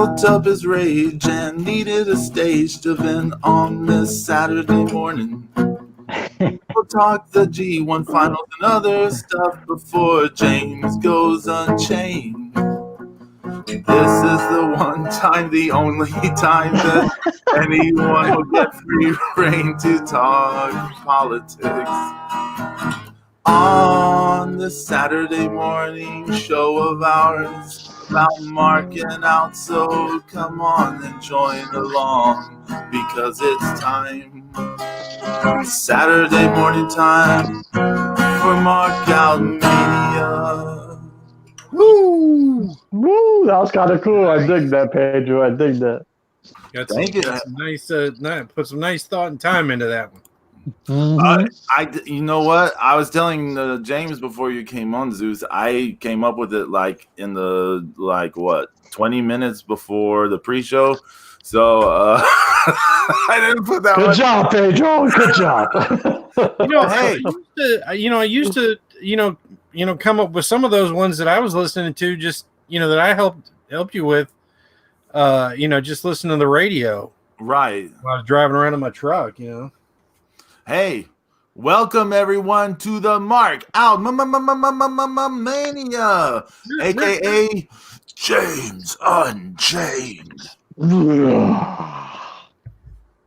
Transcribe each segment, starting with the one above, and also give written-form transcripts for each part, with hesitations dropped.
built up his rage and needed a stage to vent on this Saturday morning. We'll talk the G1 finals and other stuff before James goes unchained. This is the one time, the only time that anyone will get free reign to talk politics. On this Saturday morning show of ours about marking out, so come on and join along because it's time. Saturday morning time for Mark Out Mania. Woo! Woo! That was kind of cool. I dig that, Pedro. I dig that. Thank you. Put some nice thought and time into that one. You know what? I was telling James before you came on, Zeus. I came up with it like in the 20 minutes before the pre-show. So I didn't put that. Good job, Pedro. Good job. I used to come up with some of those ones that I was listening to, just that I helped you with. Just listening to the radio. Right. While I was driving around in my truck. Hey, welcome everyone to the Mark Out Mania, aka James Unchained.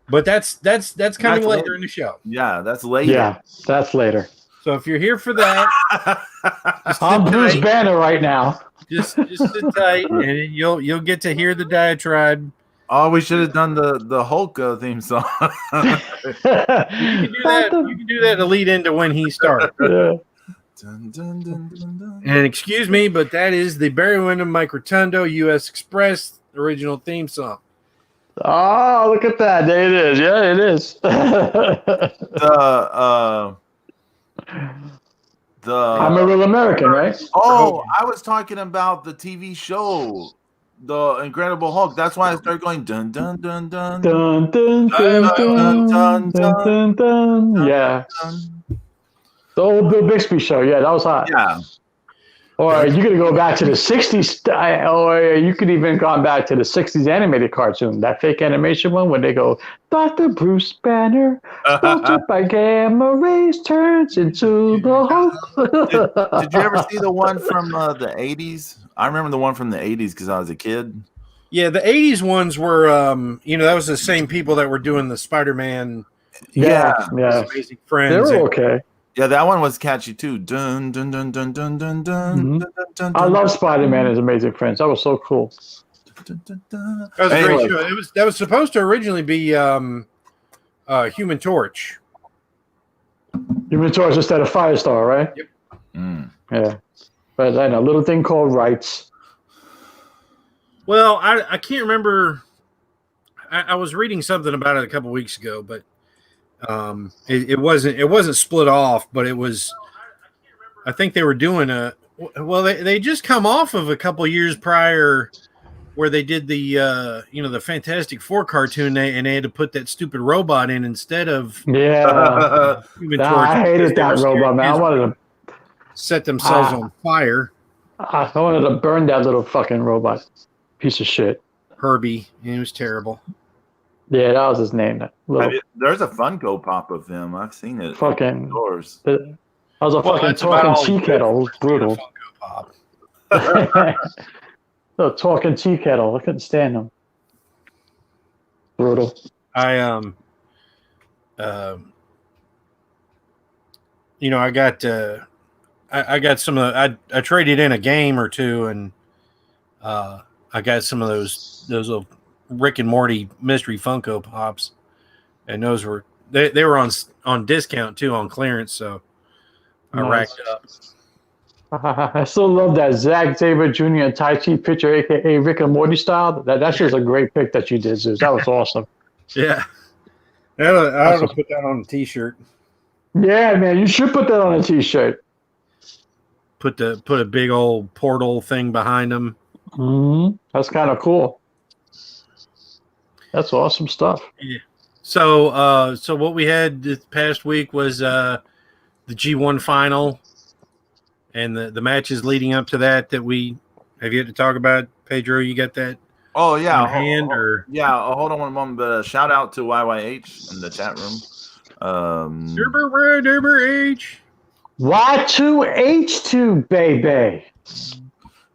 But that's coming later in the show. Yeah, that's later. Yeah, that's later. So if you're here for that, I'm Bruce Banner right now. Just sit tight, and you'll get to hear the diatribe. Oh, we should have done the Hulk theme song. You can do that. You can do that to lead into when he starts. Yeah. Dun, dun, dun, dun, dun. And excuse me, but that is the Barry Windham, Mike Rotundo, U.S. Express original theme song. Oh, look at that! There it is. Yeah, it is. I'm a Real American, right? Oh, I was talking about the TV show, The Incredible Hulk. That's why I started going dun dun dun dun Dun dun dun dun dun dun dun. Yeah. The old Bill Bixby show. Yeah, that was hot. Yeah. Or you could go back to the 60s, or you could even gone back to the 60s animated cartoon, that fake animation one where they go, Dr. Bruce Banner, sponsored by Gamma Rays, turns into the Hulk. Did you ever see the one from the 80s? I remember the one from the 80s because I was a kid. Yeah, the 80s ones were, that was the same people that were doing the Spider-Man. Yeah. Amazing Friends. They were okay. Yeah, that one was catchy too. Dun dun dun dun dun dun dun. Mm-hmm. Dun, dun, dun, I dun, love Spider-Man as Amazing Friends. That was so cool. Dun, dun, dun. That was a great show. That was supposed to originally be Human Torch. Human Torch instead of Firestar, right? Yep. Mm. Yeah. But I know a little thing called rights. Well, I can't remember. I was reading something about it a couple weeks ago, but it wasn't split off, but it was. I think they were doing they just come off of a couple years prior where they did the Fantastic Four cartoon, and they had to put that stupid robot in instead of Human Torch. I hated that robot, man. I wanted to set themselves on fire. I wanted to burn that little fucking robot piece of shit. Herbie, it was terrible. Yeah, that was his name. There's a Funko Pop of him. I've seen it. Fucking stores. That was a fucking talking tea kettle. It was brutal. The talking tea kettle. I couldn't stand him. Brutal. I got some of I traded in a game or two, and I got some of those little Rick and Morty mystery Funko Pops, and those were they were on discount too, on clearance, so I racked up. I still love that Zack Sabre Jr. and Tai Chi picture, aka Rick and Morty style. That's just a great pick that you did, Zeus. That was awesome. Yeah, I ought to put that on a T-shirt. Yeah, man, you should put that on a T-shirt. Put a big old portal thing behind them. Mm-hmm. That's kind of cool. That's awesome stuff. Yeah. So what we had this past week was the G1 final, and the matches leading up to that we have yet to talk about. Pedro, you got that Oh yeah, on hand or hold on one moment. But shout out to YYH in the chat room. Derber H. Y2H2, baby.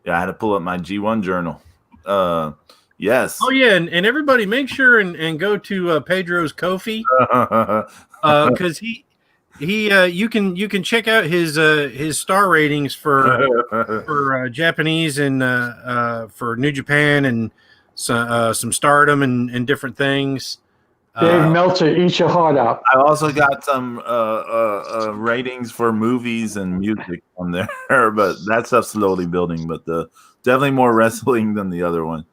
Yeah, I had to pull up my G1 journal. Yes. Oh yeah, and everybody make sure and go to Pedro's Ko-fi because he you can check out his star ratings for Japanese and for New Japan and some Stardom and different things. Dave Meltzer, eat your heart out. I also got some ratings for movies and music on there, but that stuff's slowly building. But definitely more wrestling than the other one.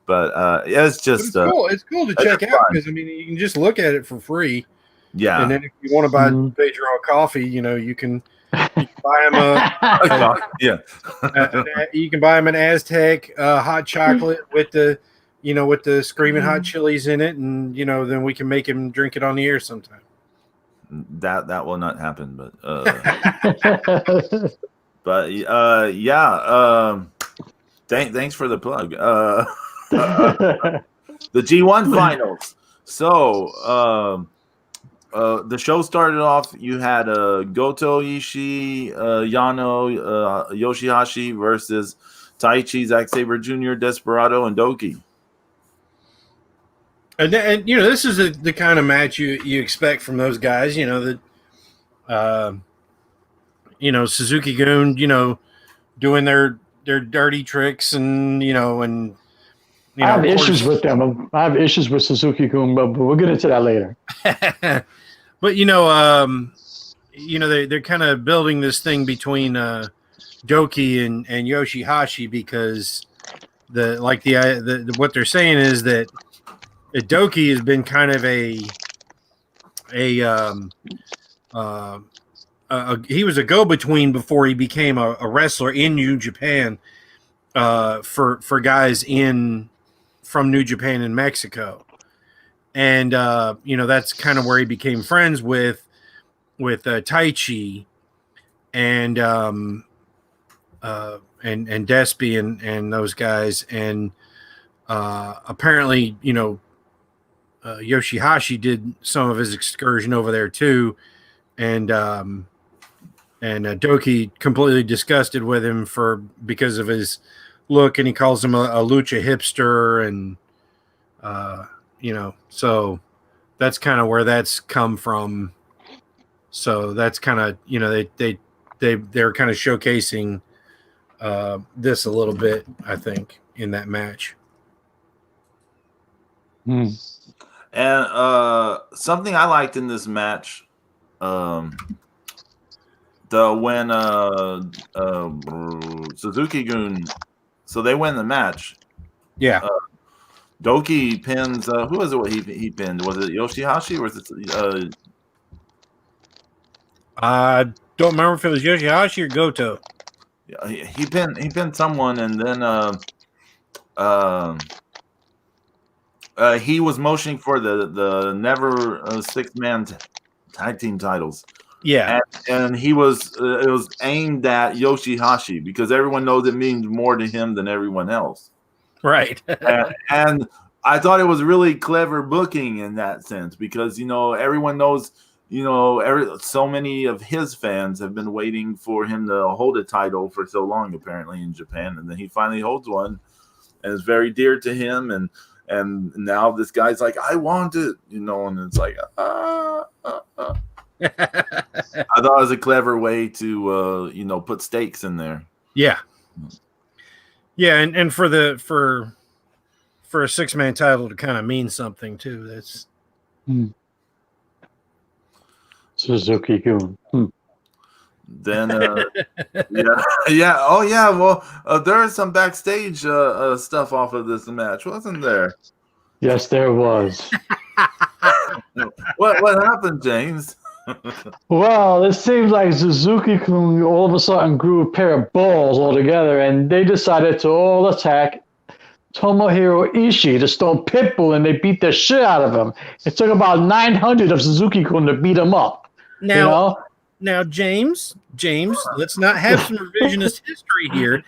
But yeah, it's just cool. It's cool to check out because I mean you can just look at it for free. Yeah, and then if you want to buy Pedro a coffee, you can buy him a you can buy him an Aztec hot chocolate with the screaming hot chilies in it, and then we can make him drink it on the air sometime. That will not happen, but yeah. Thanks for the plug. The G1 finals. So the show started off. You had Goto, Ishii, Yano, Yoshihashi versus Taichi, Zack Sabre Jr., Desperado, and Doki. And this is the kind of match you expect from those guys. Suzuki-gun, doing their dirty tricks and I have issues with them. I have issues with Suzuki-gun, but we'll get into that later. But they're kind of building this thing between Doki and Yoshihashi because what they're saying is that Doki has been kind of he was a go-between before he became a wrestler in New Japan for guys from New Japan and Mexico. And that's kind of where he became friends with Taichi and Despy and those guys. And apparently, Yoshihashi did some of his excursion over there too, and Doki completely disgusted with him because of his look, and he calls him a lucha hipster, and so that's kind of where that's come from. So that's kind of they're kind of showcasing this a little bit, I think, in that match. And something I liked in this match, when Suzuki-gun, so they win the match. Yeah. Doki pins. Who was it? He pinned. Was it Yoshihashi or was it? I don't remember if it was Yoshihashi or Goto. Yeah, he pinned someone, and then he was motioning for the never 6-man tag team titles. Yeah, and he was it was aimed at Yoshihashi because everyone knows it means more to him than everyone else. Right. and I thought it was really clever booking in that sense because everyone knows so many of his fans have been waiting for him to hold a title for so long apparently in Japan, and then he finally holds one, and it's very dear to him, and now this guy's like, I want it, and it's like I thought it was a clever way to put stakes in there. Yeah. Yeah, and for a 6-man title to kind of mean something too. That's Suzuki-gun. Then yeah. Oh yeah. Well, there is some backstage stuff off of this match, wasn't there? Yes, there was. What happened, James? Well, it seems like Suzuki-kun all of a sudden grew a pair of balls altogether, and they decided to all attack Tomohiro Ishii, the Stone Pitbull, and they beat the shit out of him. It took about 900 of Suzuki-kun to beat him up. Now, James, let's not have some revisionist history here.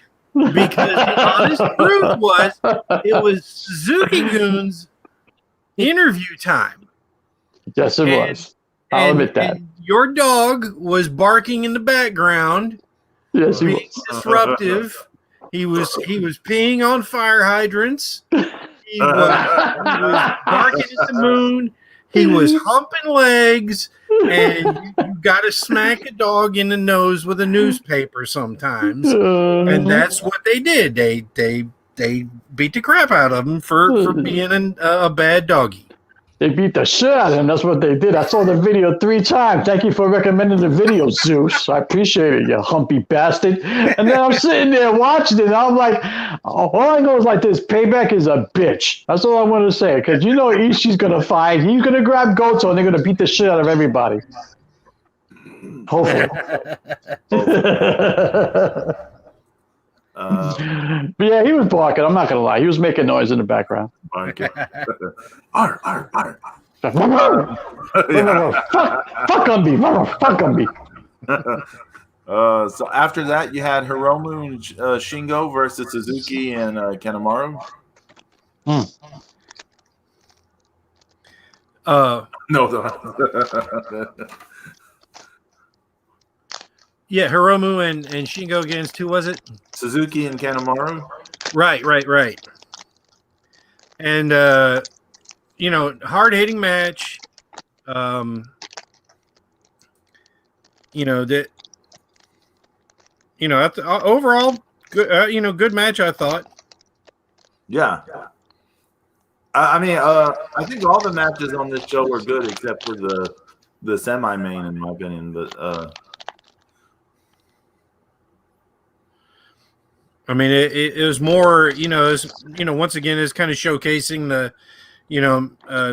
Because the honest truth was, it was Suzuki-gun's interview time. Yes, it was. I'll admit that. And your dog was barking in the background, Yes, he being was. disruptive. He was peeing on fire hydrants. He was barking at the moon. He was humping legs, and you got to smack a dog in the nose with a newspaper sometimes, and that's what they did. They beat the crap out of him for being a bad doggy. They beat the shit out of him. That's what they did. I saw the video 3 times. Thank you for recommending the video, Zeus. I appreciate it, you humpy bastard. And then I'm sitting there watching it, and I'm like, all I know is like this, Payback is a bitch. That's all I want to say. Because you know Ishii's going to fight. He's going to grab Goto, and they're going to beat the shit out of everybody. Hopefully. But yeah, he was barking. I'm not going to lie. He was making noise in the background. Barking. Fuck on me. Fuck on me. So after that, you had Hiromu and Shingo versus Suzuki and Kanemaru. No. Yeah, Hiromu and Shingo against who was it? Suzuki and Kanemaru. Right. And hard-hitting match. Overall good, good match, I thought. Yeah. I think all the matches on this show were good except for the semi-main, in my opinion. But I mean, it was more, once again, it's kind of showcasing the,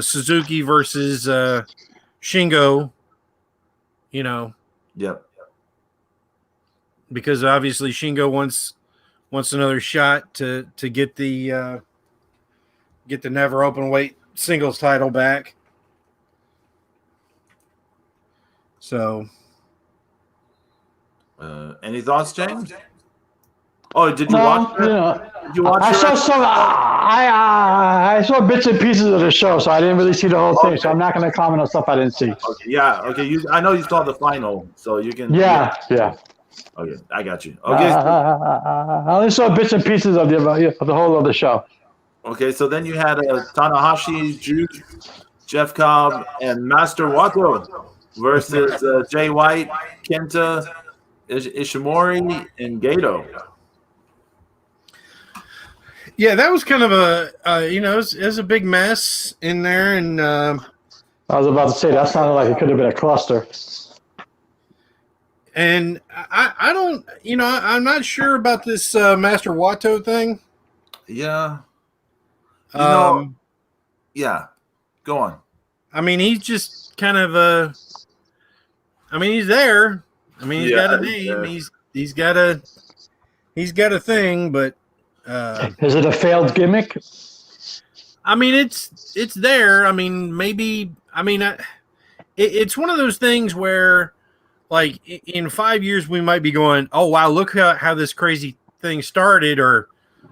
Suzuki versus Shingo, Yep. Because obviously Shingo wants another shot to get the never open weight singles title back. So, any thoughts, James? Oh, did you watch that? Did you watch I saw some. I saw bits and pieces of the show, so I didn't really see the whole thing. So I'm not going to comment on stuff I didn't see. Okay, yeah. Okay. I know you saw the final, so you can. Yeah. Okay, I got you. Okay. I only saw bits and pieces of the whole of the show. Okay, so then you had Tanahashi, Juice, Jeff Cobb, and Master Wato versus Jay White, Kenta, Ishimori, and Gato. Yeah, that was kind of it was a big mess in there, and I was about to say that sounded like it could have been a cluster. And I don't, I'm not sure about this Master Wato thing. Yeah. Yeah. Go on. I mean, he's just kind of he's there. I mean, he's got a name. Yeah. He's got a thing, but is it a failed gimmick? I mean, it's there. I mean, maybe. I mean, it's one of those things where, like, in 5 years we might be going, oh wow, look how this crazy thing started, or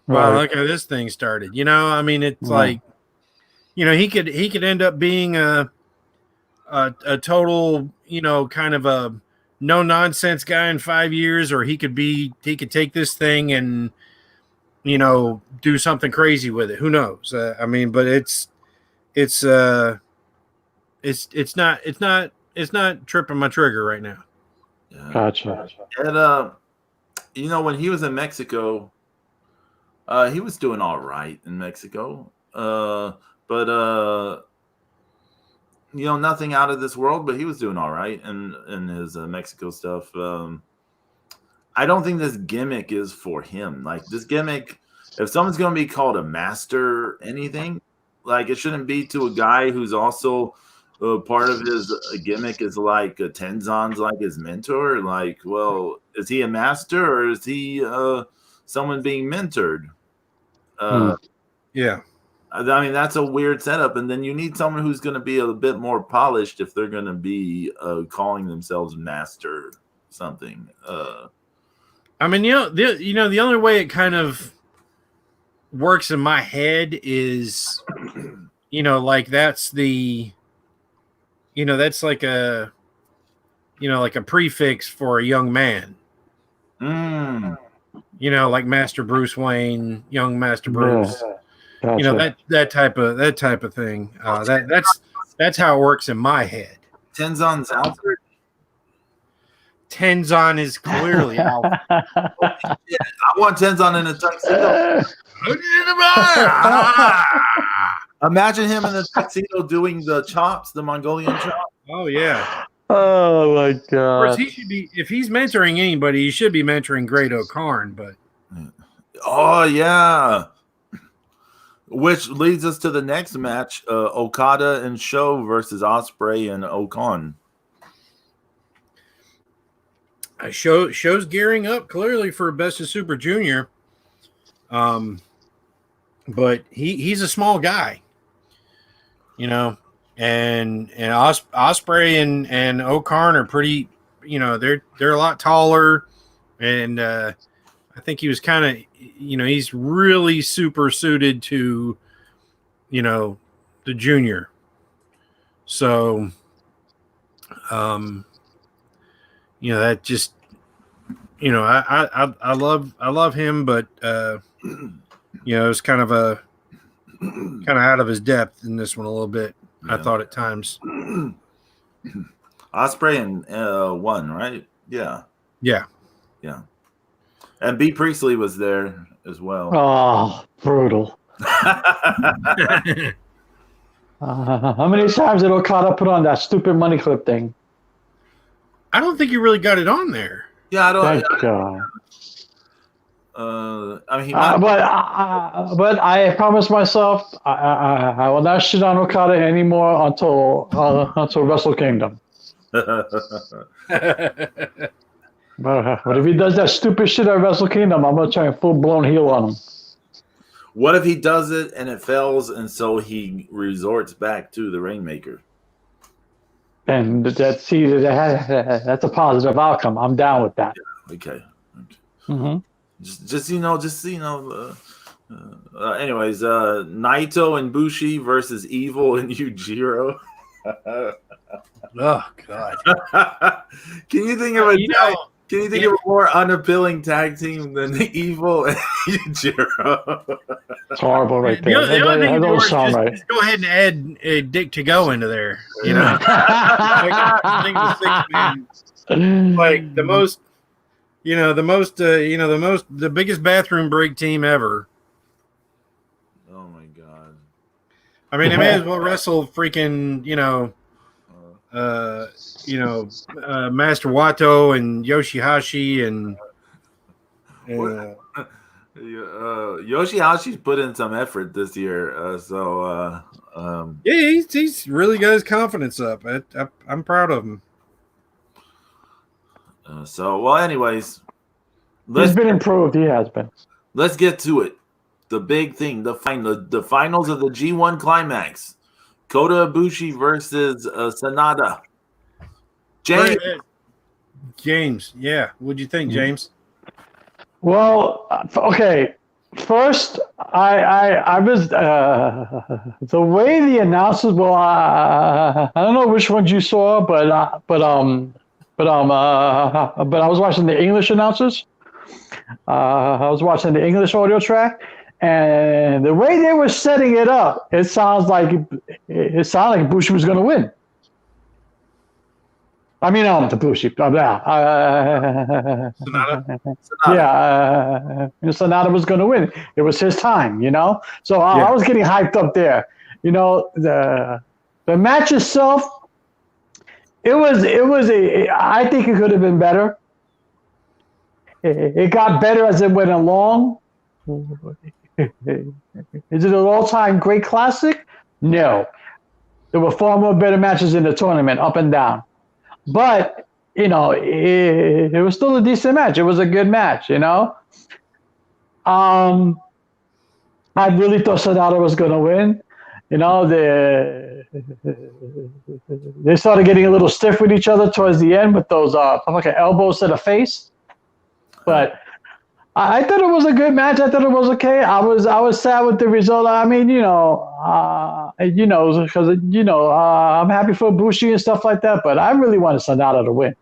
wow, look how this thing started. I mean, it's like, he could end up being a total, kind of a no nonsense guy in 5 years, or he could take this thing and do something crazy with it. Who knows? I mean, but it's not tripping my trigger right now. Yeah. Gotcha. And when he was in Mexico, he was doing all right in Mexico. But nothing out of this world, but he was doing all right in his Mexico stuff. I don't think this gimmick is for him. Like, this gimmick, if someone's going to be called a master anything, like, it shouldn't be to a guy who's also part of his gimmick is like Tenzon's like his mentor. Like, well, is he a master or is he someone being mentored? Yeah. I mean, that's a weird setup. And then you need someone who's going to be a bit more polished if they're going to be calling themselves master something. I mean, the only way it kind of works in my head is, like that's like a, like a prefix for a young man. Mm. Like Master Bruce Wayne, young Master Bruce. Yeah, gotcha. That type of thing. That's how it works in my head. Tenzon's Alfred. Tenzon is clearly Alfred. I want Tenzon in a tuxedo. Imagine him in the tuxedo doing the chops, the Mongolian chops. Oh yeah. Oh my Of god. course, he should be. If he's mentoring anybody, he should be mentoring Great O'Karn. But oh yeah, which leads us to the next match: Okada and Sho versus Ospreay and Okan. Show's gearing up clearly for Best of Super Junior. But he's a small guy, and Ospreay and Okarn are pretty, they're a lot taller, and I think he was kind of, he's really super suited to, the junior. So, that just, I love him, but it's kind of out of his depth in this one a little bit. Yeah. I thought at times. Ospreay and won, right? Yeah. And B. Priestley was there as well. Oh, brutal. How many times did Okada put on that stupid money clip thing? I don't think he really got it on there. Yeah, I don't. Thank God. I mean, but I promised myself I will not shit on Okada anymore until Wrestle Kingdom. But if he does that stupid shit at Wrestle Kingdom, I'm gonna try a full blown heel on him. What if he does it and it fails, and so he resorts back to the Rainmaker? And that's a positive outcome. I'm down with that. Yeah, okay. Mm-hmm. Anyways, Naito and Bushi versus Evil and Yujiro. Oh God! Can you think of a more unappealing tag team than the Evil and Yujiro? It's horrible, right there. The only thing just go ahead and add Dick to go into there. Like the most. The biggest bathroom break team ever. Oh my God! I mean, they may as well wrestle freaking, Master Wato and Yoshihashi and. Yoshihashi's put in some effort this year, yeah, he's really got his confidence up. I'm proud of him. Anyways, he's been improved. He has been. Let's get to it. The big thing, the finals of the G1 Climax. Kota Ibushi versus Sanada. James, yeah. What'd you think, James? Well, okay. First, I was the way the announcers. Well, I don't know which ones you saw, but I was watching the English announcers. I was watching the English audio track, and the way they were setting it up, it sounded like Bushi was going to win. I mean, the Bushi. Sonata? Yeah, Sonata was going to win. It was his time, So I was getting hyped up there. The match itself. It was I think it could have been better. It got better as it went along. Is it an all-time great classic? No. There were far more better matches in the tournament, up and down. But, it was still a decent match. It was a good match, I really thought Sonata was going to win. They started getting a little stiff with each other towards the end with those like elbows to the face. But I thought it was a good match. I thought it was okay. I was sad with the result. I mean, because I'm happy for Bushi and stuff like that. But I really wanted Sonata to win,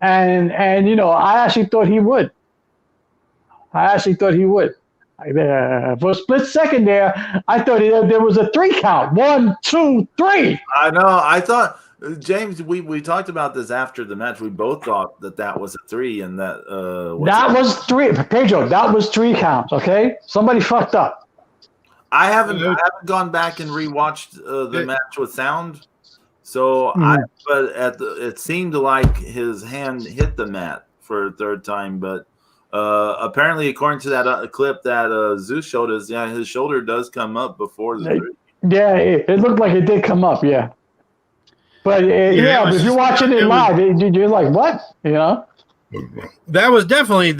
and I actually thought he would. I actually thought he would. For a split second there, I thought there was a 3 count. 1, 2, 3. I know. I thought James. We talked about this after the match. We both thought that was a 3, and that That was 3. Pedro, that was 3 counts. Okay, somebody fucked up. I haven't gone back and rewatched the match with sound. So it seemed like his hand hit the mat for a third time, but apparently, according to that clip that Zeus showed us, yeah, his shoulder does come up before the 3. Yeah, it looked like it did come up. Yeah, but but if you're watching it live, you're like, what? That was definitely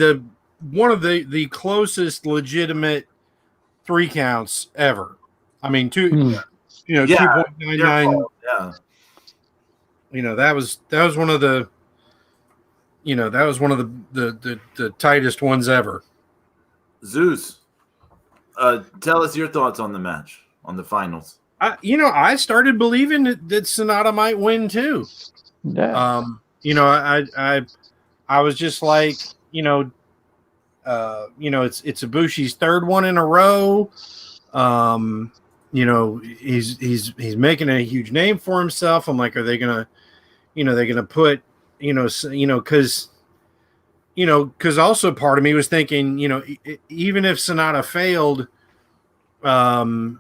one of the closest legitimate 3 counts ever. I mean, 2.99. Yeah. That was one of the the tightest ones ever. Zeus, tell us your thoughts on the match, on the finals. I started believing that Sonata might win too. Yeah. I was just like, it's Ibushi's 3rd one in a row. He's making a huge name for himself. I'm like, are they gonna put, because also part of me was thinking, even if Sonata failed, to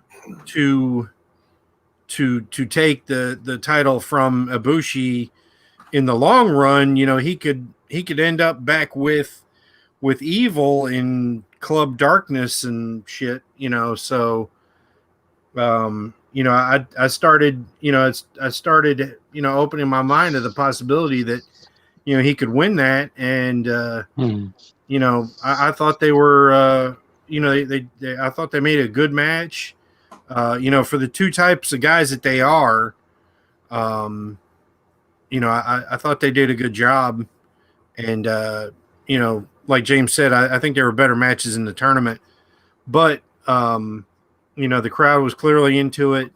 take the title from Ibushi in the long run, he could end up back with Evil in Club Darkness and shit, so I started opening my mind to the possibility that he could win that, and I thought they were I thought they made a good match, for the 2 types of guys that they are. I thought they did a good job, and like James said, I think there were better matches in the tournament, but the crowd was clearly into it,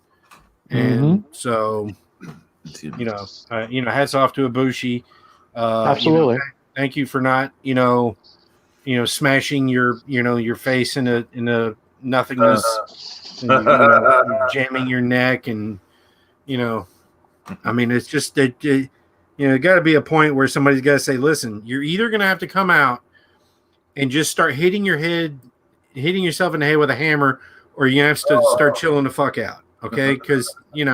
and so hats off to Ibushi. Absolutely. Thank you for not smashing your face in a nothingness, jamming your neck, and I mean, it's just that got to be a point where somebody's got to say, listen, you're either going to have to come out and just start hitting yourself in the head with a hammer, or you have to start chilling the fuck out, okay? Because we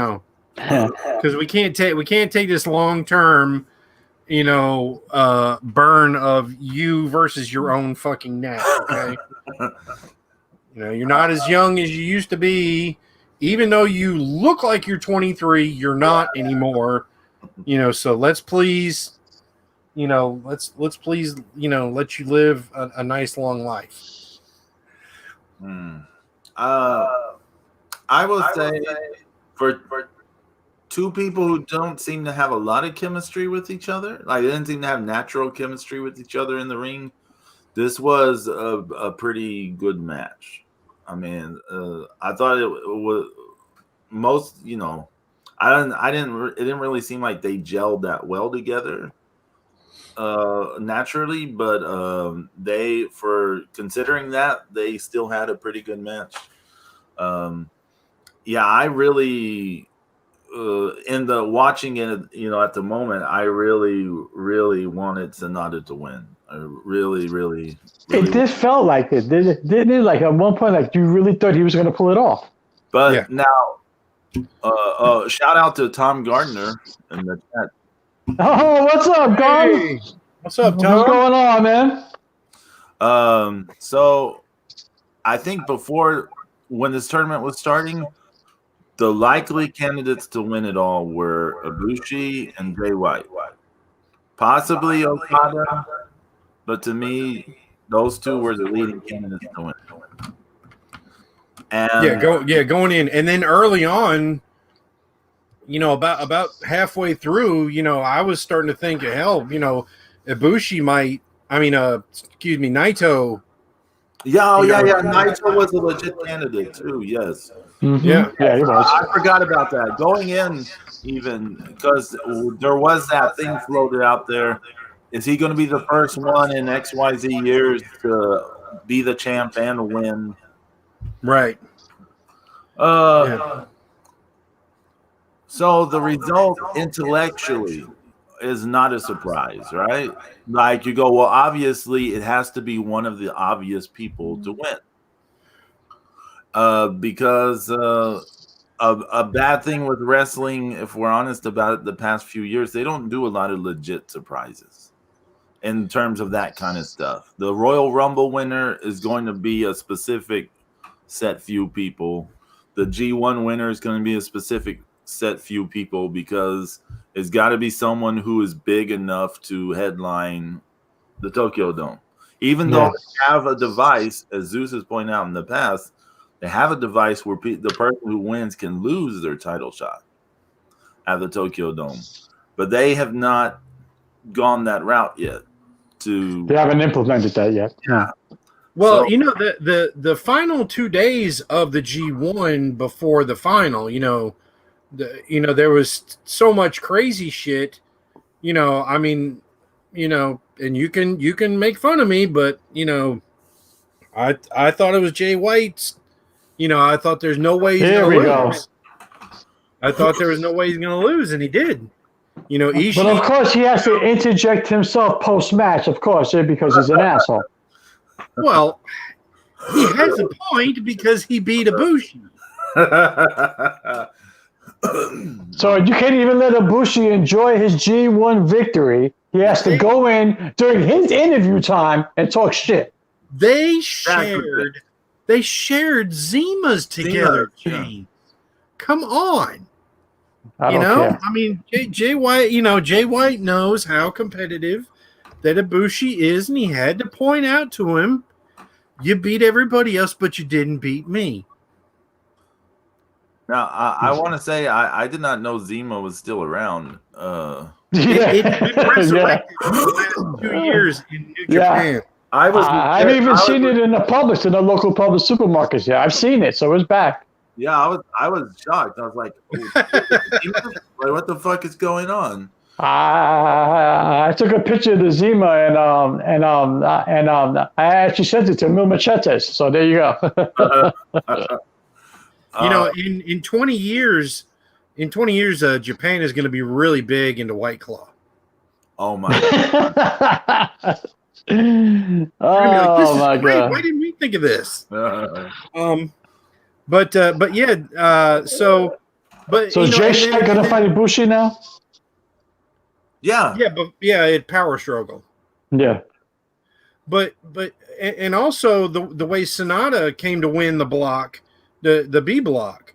can't take this long term, burn of you versus your own fucking neck, okay? You're not as young as you used to be, even though you look like you're 23. You're not anymore, So let's please, let you live a nice long life. I will say for 2 people who don't seem to have a lot of chemistry with each other, like they didn't seem to have natural chemistry with each other in the ring, this was a pretty good match. I mean, I thought it was most, it didn't really seem like they gelled that well together naturally, but for considering that, they still had a pretty good match. I really in the watching it, at the moment, I really, really wanted Sonata to win. I really, really. It just felt like it, didn't it? Like at one point, like you really thought he was going to pull it off. But now, shout out to Tom Gardner in the chat. Oh, what's up, Tom? Hey, what's up, Tom? What's going on, man? So I think when this tournament was starting, the likely candidates to win it all were Ibushi and Jay White, possibly Okada, but to me, those 2 were the leading candidates to win. And going in, and then early on, about halfway through, I was starting to think, hell, Ibushi might excuse me, Naito. Yeah, You know, Naito was a legit candidate too. Yes. Yeah. Yeah, he was. I forgot about that. Going in, even because there was that thing floated out there. Is he going to be the first one in XYZ years to be the champ and win? Right. So the result intellectually is not a surprise, right? Like you go, well, obviously it has to be one of the obvious people to win. Because a bad thing with wrestling, if we're honest about it, the past few years, they don't do a lot of legit surprises in terms of that kind of stuff. The Royal Rumble winner is going to be a specific set few people. The G1 winner is going to be a specific set few people because it's got to be someone who is big enough to headline the Tokyo Dome. Even though they have a device, as Zeus has pointed out in the past, they have a device where the person who wins can lose their title shot at the Tokyo Dome. But they have not gone that route yet. They haven't implemented that yet. Yeah. Well, the final 2 days of the G1 before the final, there was so much crazy shit. And you can make fun of me, but I thought it was Jay White's. I thought there's no way he's going to lose. I thought there was no way he's going to lose, and he did. Ishii, but of course he has to interject himself post-match, of course, because he's an asshole. Well, he has a point because he beat Ibushi. So you can't even let Ibushi enjoy his G1 victory. He has to go in during his interview time and talk shit. They shared Zimas together, James. Come on. I don't care. I mean, Jay White, Jay White knows how competitive that Ibushi is, and he had to point out to him, you beat everybody else, but you didn't beat me. Now, I want to say I did not know Zima was still around. It's been resurrected for the last 2 years in New Japan. I haven't even seen it in the local public supermarkets yet. I've seen it, so it's back. Yeah, I was shocked. I was like, what the fuck is going on? I took a picture of the Zima and I actually sent it to Mil Machetes. So there you go. In 20 years, Japan is going to be really big into White Claw. Oh my God. Oh my God! Why didn't we think of this? So Jay Shaq gonna fight Ibushi now? Yeah, it power struggle. Yeah, but also the way Sonata came to win the block, the B block,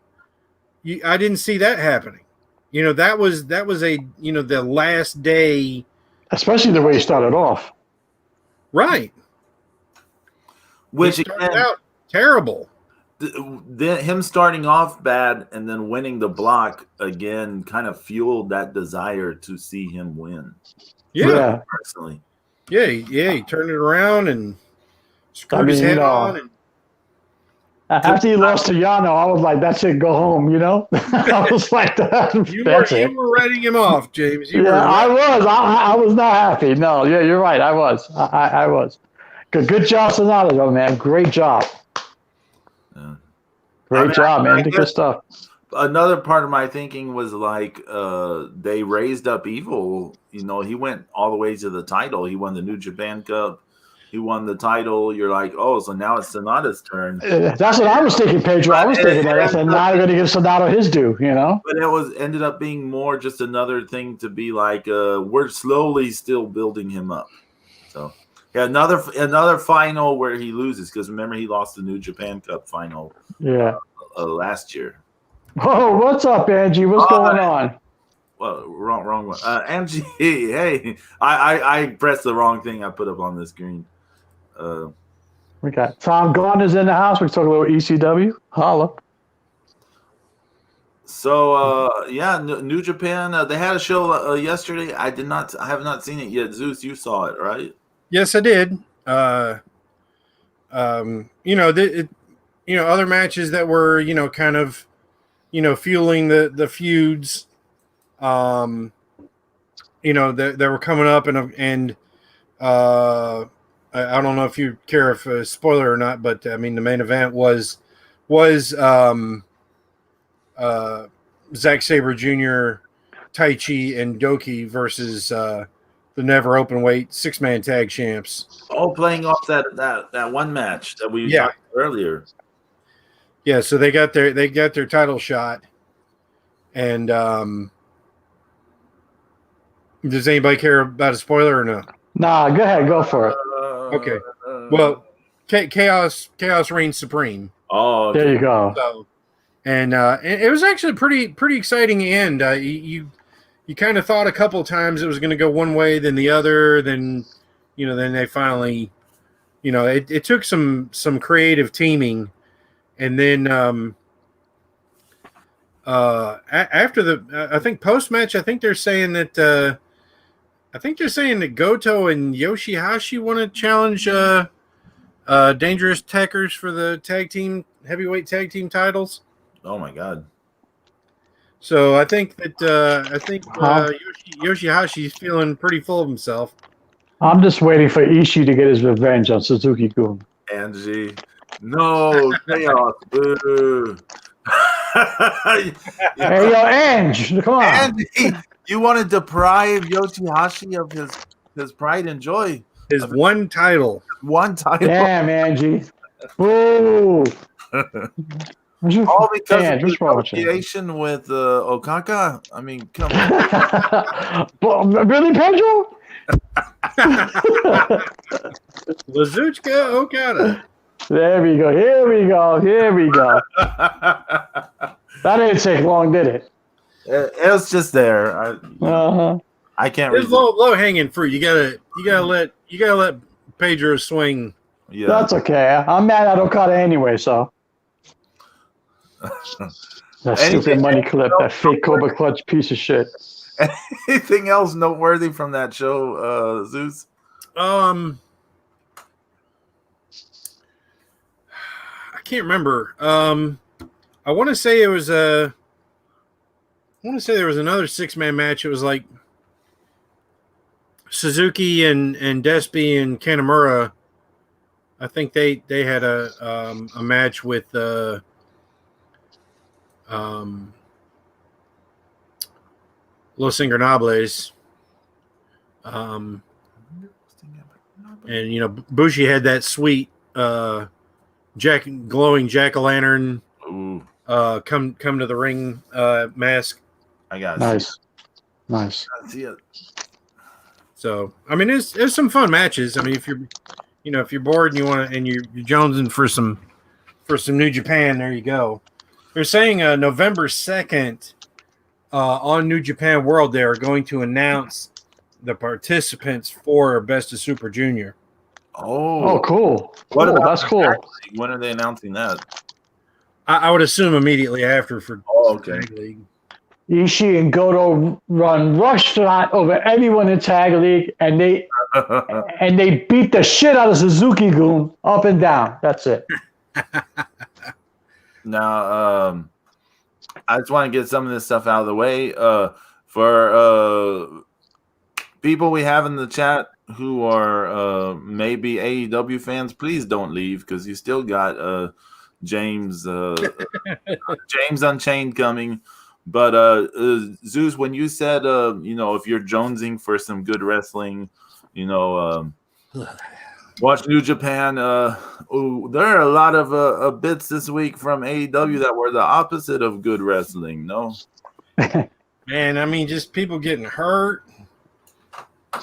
I didn't see that happening. That was a the last day, especially the way he started off. Right. Which started out terrible. Him starting off bad and then winning the block again kind of fueled that desire to see him win. Yeah. Personally. Yeah, he turned it around and screwed his head on. And after he lost to Yano, I was like, that's it, go home, I was like, you were writing him off, James. I was. I was not happy. No, yeah, you're right. I was. I was. Good job, Sonata, though, man. Great job. Yeah. Great job, man. Good stuff. Another part of my thinking was like they raised up Evil. He went all the way to the title. He won the New Japan Cup. He won the title. You're like, oh, so now it's Sonata's turn. That's what I was thinking, Pedro. I was thinking that. I said, now they're going to give Sonata his due, But it ended up being more just another thing to be like, we're slowly still building him up. So, yeah, another final where he loses because remember he lost the New Japan Cup final. Yeah. Last year. Oh, what's up, Angie? What's going on? Well, wrong one. Angie, hey, I pressed the wrong thing. I put up on the screen. We got Tom Gardner's in the house. We talk a little ECW. Holla. So New Japan. They had a show yesterday. I have not seen it yet. Zeus, you saw it, right? Yes, I did. Other matches that were, kind of, fueling the feuds, that were coming up, and I don't know if you care if a spoiler or not, but I mean the main event was Zack Sabre Jr., Tai Chi, and Doki versus the Never Openweight 6-man tag champs. Oh, playing off that one match that we talked earlier. Yeah, so they got their title shot, and does anybody care about a spoiler or no? Nah, go ahead, go for it. Okay. Well, chaos reigns supreme. Oh, okay. There you go. So, and it was actually pretty exciting end. You kind of thought a couple of times it was going to go one way, then the other, then they finally, it took some creative teaming, and then after I think post match, I think they're saying that Goto and Yoshihashi want to challenge Dangerous Tekkers for the heavyweight tag team titles. Oh my god! So I think that Yoshihashi's feeling pretty full of himself. I'm just waiting for Ishii to get his revenge on Suzuki-gun. Angie, no chaos. Boo. Hey, yo, Ange, come on. Angie, you want to deprive Yoshihashi of his pride and joy. His one title. One title. Damn, Angie. Boo. All because of negotiation with Okaka? I mean, come on. Really, Pedro? Lazuchka Okada. There we go. Here we go. That didn't take long, did it? It was just there. I can't. It's low hanging fruit. You gotta let Pedro swing. Yeah, that's okay. I'm mad at Okada anyway. So that stupid money clip, that fake Cobra Clutch piece of shit. Anything else noteworthy from that show, Zeus? I can't remember. I want to say there was another 6-man match. It was like Suzuki and Despy and Kanemaru. I think they had a match with Los Ingobernables. And Bushi had that sweet glowing jack-o'-lantern come to the ring mask. I got nice. So I mean, it's some fun matches. I mean, if you're bored and you want to, and you're jonesing for some New Japan, there you go. They're saying November 2nd on New Japan World, they are going to announce the participants for Best of Super Junior. Oh, cool. That's cool. When are they announcing that? I would assume immediately after for Tag League. Ishii and Goto run roughshod over everyone in Tag League, and they beat the shit out of Suzuki-gun up and down. That's it. Now, I just want to get some of this stuff out of the way. For people we have in the chat who are maybe AEW fans, please don't leave, because you still got James Unchained coming. But Zeus, when you said if you're jonesing for some good wrestling, watch New Japan. There are a lot of bits this week from AEW that were the opposite of good wrestling. No, man. I mean, just people getting hurt.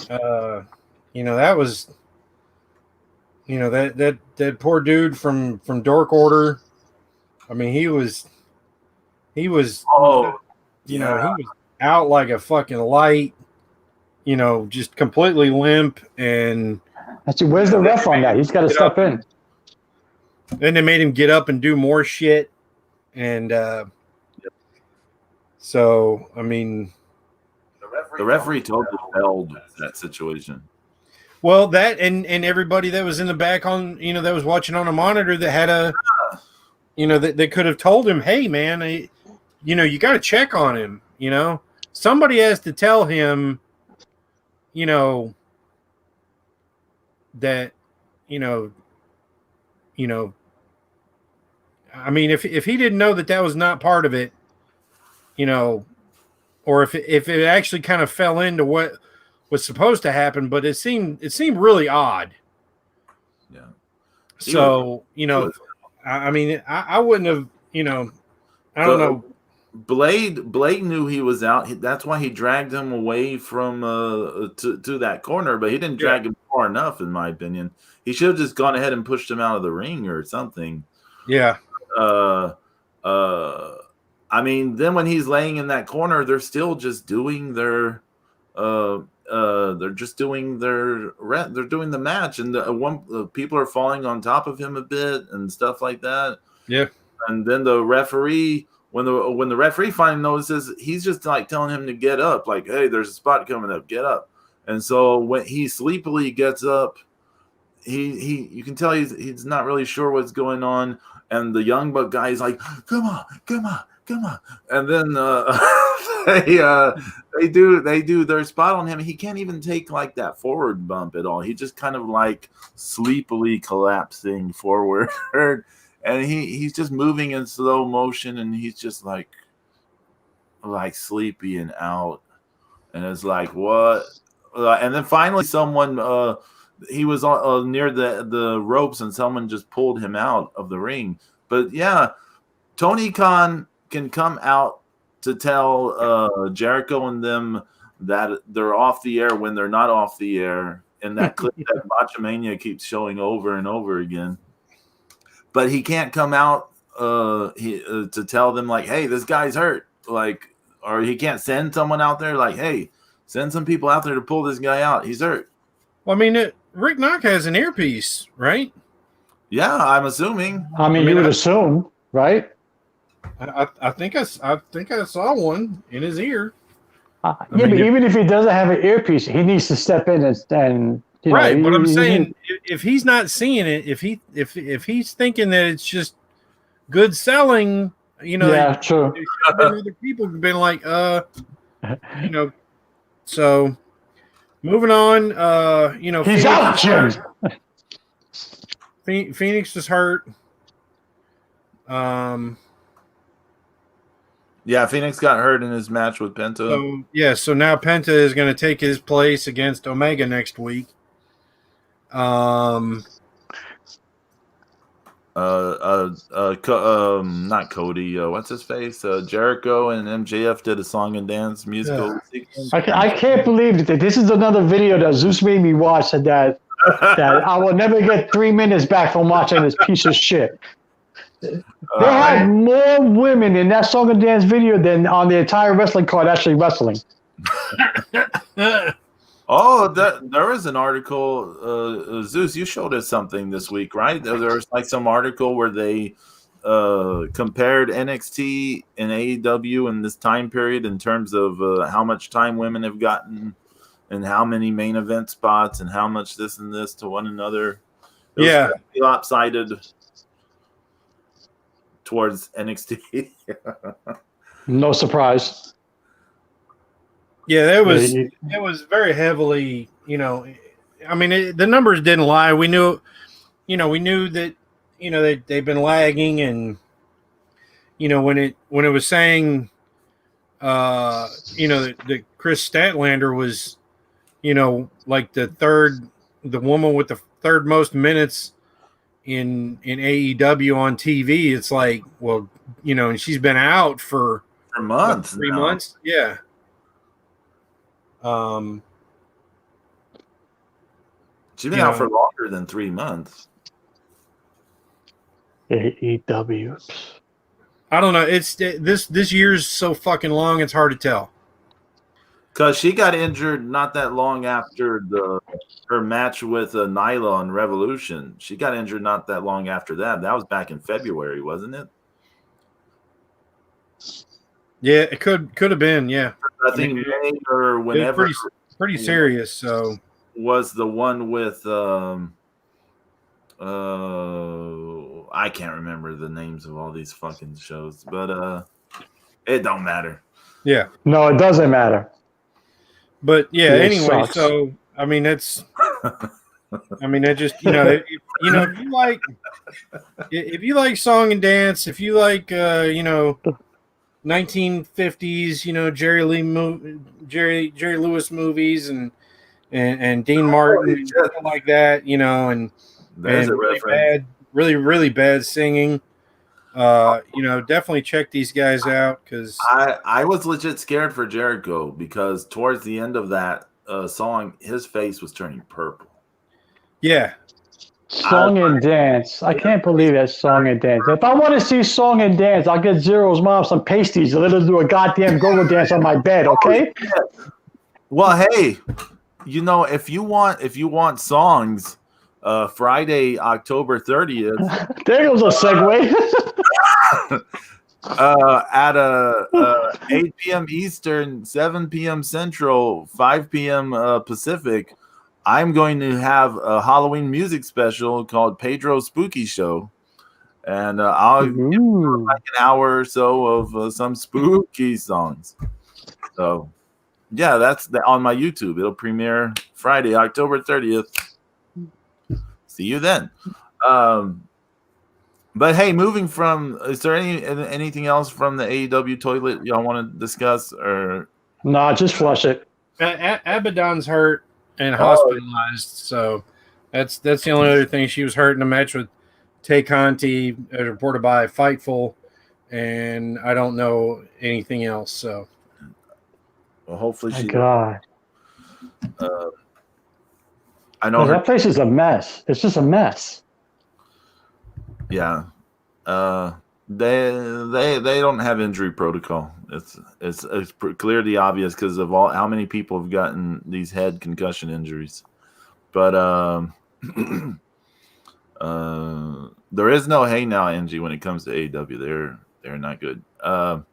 That was, that poor dude from Dark Order. I mean, he was. He was out like a fucking light. Just completely limp and. Where's the ref on that? He's got to step in. Then they made him get up and do more shit, and so I mean, the referee totally held that situation. Well, that and everybody that was in the back on, that was watching on a monitor that had a, that they could have told him, hey, man, you got to check on him. Somebody has to tell him, that, you know, I mean, if he didn't know that was not part of it, or if it actually kind of fell into what was supposed to happen, but it seemed really odd. Yeah. So, I mean, I wouldn't have, I don't know. Blade knew he was out. That's why he dragged him away from to that corner, but he didn't drag him far enough, in my opinion. He should have just gone ahead and pushed him out of the ring or something. Yeah. I mean, then when he's laying in that corner, they're still just doing their they're doing the match, and people are falling on top of him a bit and stuff like that. Yeah. And then the referee, when the referee finally notices, he's just like telling him to get up, like, hey, there's a spot coming up, get up. And so when he sleepily gets up, you can tell he's not really sure what's going on. And the young buck guy is like, come on. And then they do their spot on him. He can't even take like that forward bump at all. He just kind of like sleepily collapsing forward. And he's just moving in slow motion, and he's just like sleepy and out. And it's like, what? And then finally someone, he was near the ropes, and someone just pulled him out of the ring. But yeah, Tony Khan can come out to tell Jericho and them that they're off the air when they're not off the air. And that clip that Botchamania keeps showing over and over again. But he can't come out to tell them, like, hey, this guy's hurt. Like, or he can't send someone out there like, hey, send some people out there to pull this guy out. He's hurt. Well, I mean, Rick Knock has an earpiece, right? Yeah, I'm assuming. I mean, you would assume, right? I think I saw one in his ear. But even if he doesn't have an earpiece, he needs to step in and right. But I'm saying, if he's not seeing it, if he's thinking that it's just good selling, yeah, true. Other people have been like, So moving on, he's out, Jim. Phoenix is hurt. Yeah, Phoenix got hurt in his match with Penta. So now Penta is going to take his place against Omega next week. Not Cody. What's his face? Jericho and MJF did a song and dance musical. I can't believe that this is another video that Zeus made me watch that I will never get 3 minutes back from watching this piece of shit. They had more women in that song and dance video than on the entire wrestling card actually wrestling. There was an article. Zeus, you showed us something this week, right? There was like some article where they compared NXT and AEW in this time period in terms of how much time women have gotten and how many main event spots and how much this and this to one another. It was lopsided towards NXT. No surprise. Yeah, it was very heavily, I mean, the numbers didn't lie. We knew that, they've been lagging, and, when it was saying, that Chris Statlander was, like the woman with the third most minutes in AEW on TV. It's like, well, and she's been out for months, 3 months. Yeah. She's been out for longer than 3 months. AEW. I don't know. It's this year's so fucking long. It's hard to tell. Because she got injured not that long after her match with Nyla on Revolution. She got injured not that long after that. That was back in February, wasn't it? Yeah, it could have been. Yeah, I think May or whenever. Pretty serious. So was the one with I can't remember the names of all these fucking shows, but it don't matter. Yeah. No, it doesn't matter. But yeah, It anyway, sucks. so I mean that's I mean that just if you like song and dance, if you like 1950s, Jerry Lewis movies and Dean Martin and stuff like that, and There's a really reference. really bad singing. Definitely check these guys out because I was legit scared for Jericho because towards the end of that song, his face was turning purple. yeah, Song and dance. I can't believe that song and dance. If I want to see song and dance, I'll get Zero's mom some pasties and let her do a goddamn go-go dance on my bed, okay? Well, hey, if you want songs, Friday, October 30th. There goes a segue. At 8 p.m. Eastern, 7 p.m. Central, 5 p.m. Pacific, I'm going to have a Halloween music special called Pedro's Spooky Show. And I'll give you like an hour or so of some spooky songs. So, yeah, that's on my YouTube. It'll premiere Friday, October 30th. See you then. But hey, moving from, is there anything else from the AEW toilet y'all want to discuss? Or No, just flush it. Abaddon's hurt and hospitalized, so that's the only other thing. She was hurt in a match with Tay Conti, as reported by Fightful, and I don't know anything else. So, well, hopefully she. God, I know that place is a mess. It's just a mess. Yeah, they don't have injury protocol. It's clearly obvious because of how many people have gotten these head concussion injuries. But there is no hey now, Angie, when it comes to AEW. They're not good. But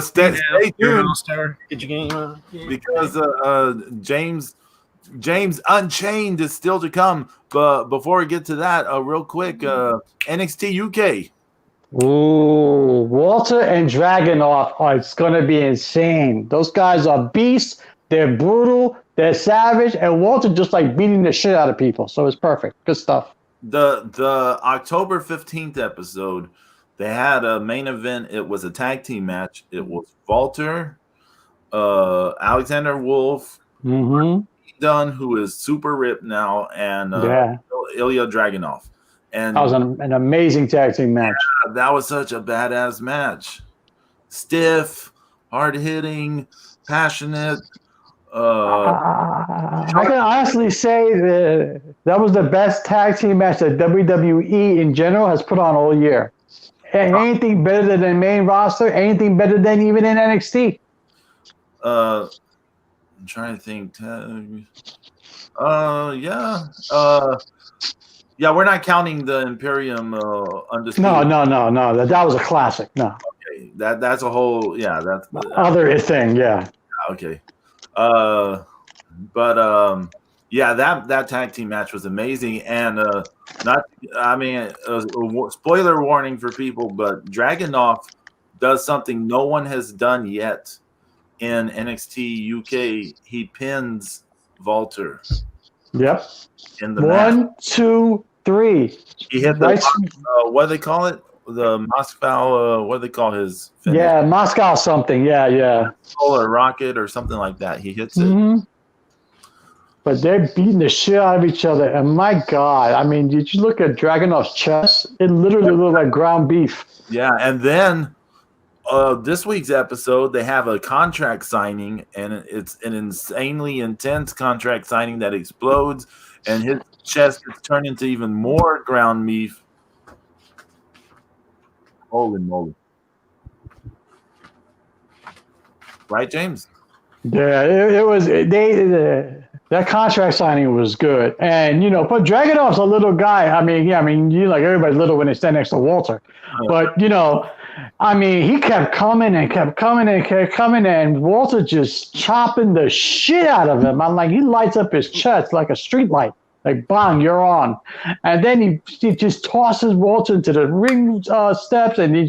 stay tuned. Get your game on. Because James Unchained is still to come. But before we get to that, real quick, NXT UK. Ooh, Walter and Dragunov it's going to be insane. Those guys are beasts. They're brutal. They're savage. And Walter just like beating the shit out of people. So it's perfect. Good stuff. The October 15th episode, they had a main event. It was a tag team match. It was Walter, Alexander Wolf, Dunn, who is super ripped now, and Ilya Dragunov. And that was an amazing tag team match. Yeah, that was such a badass match. Stiff, hard-hitting, passionate. I can honestly say that was the best tag team match that WWE in general has put on all year. Anything better than the main roster, anything better than even in NXT. I'm trying to think. Yeah, we're not counting the Imperium Undisputed. No. That was a classic. No. Okay, that's a whole. Yeah, that's the other thing. Yeah. Okay. Yeah, that tag team match was amazing, and spoiler warning for people, but Dragunov does something no one has done yet in NXT UK. He pins Walter. Yep. In the 1, 2, 3. He hit the what do they call it? The Moscow. What do they call his finish? Yeah, Moscow something. Yeah. Or rocket or something like that. He hits it. But they're beating the shit out of each other. And my God, I mean, did you look at Dragunov's chest? It literally looked like ground beef. Yeah, and then this week's episode, they have a contract signing, and it's an insanely intense contract signing that explodes, and his chest gets turned into even more ground beef. Holy moly. Right, James? Yeah, it was. That contract signing was good, and but Dragunov's a little guy. I mean, you like everybody's little when they stand next to Walter, but I mean, he kept coming and kept coming and kept coming, and Walter just chopping the shit out of him. I'm like, he lights up his chest like a street light. Like, bang, you're on. And then he just tosses Walter into the ring steps, and he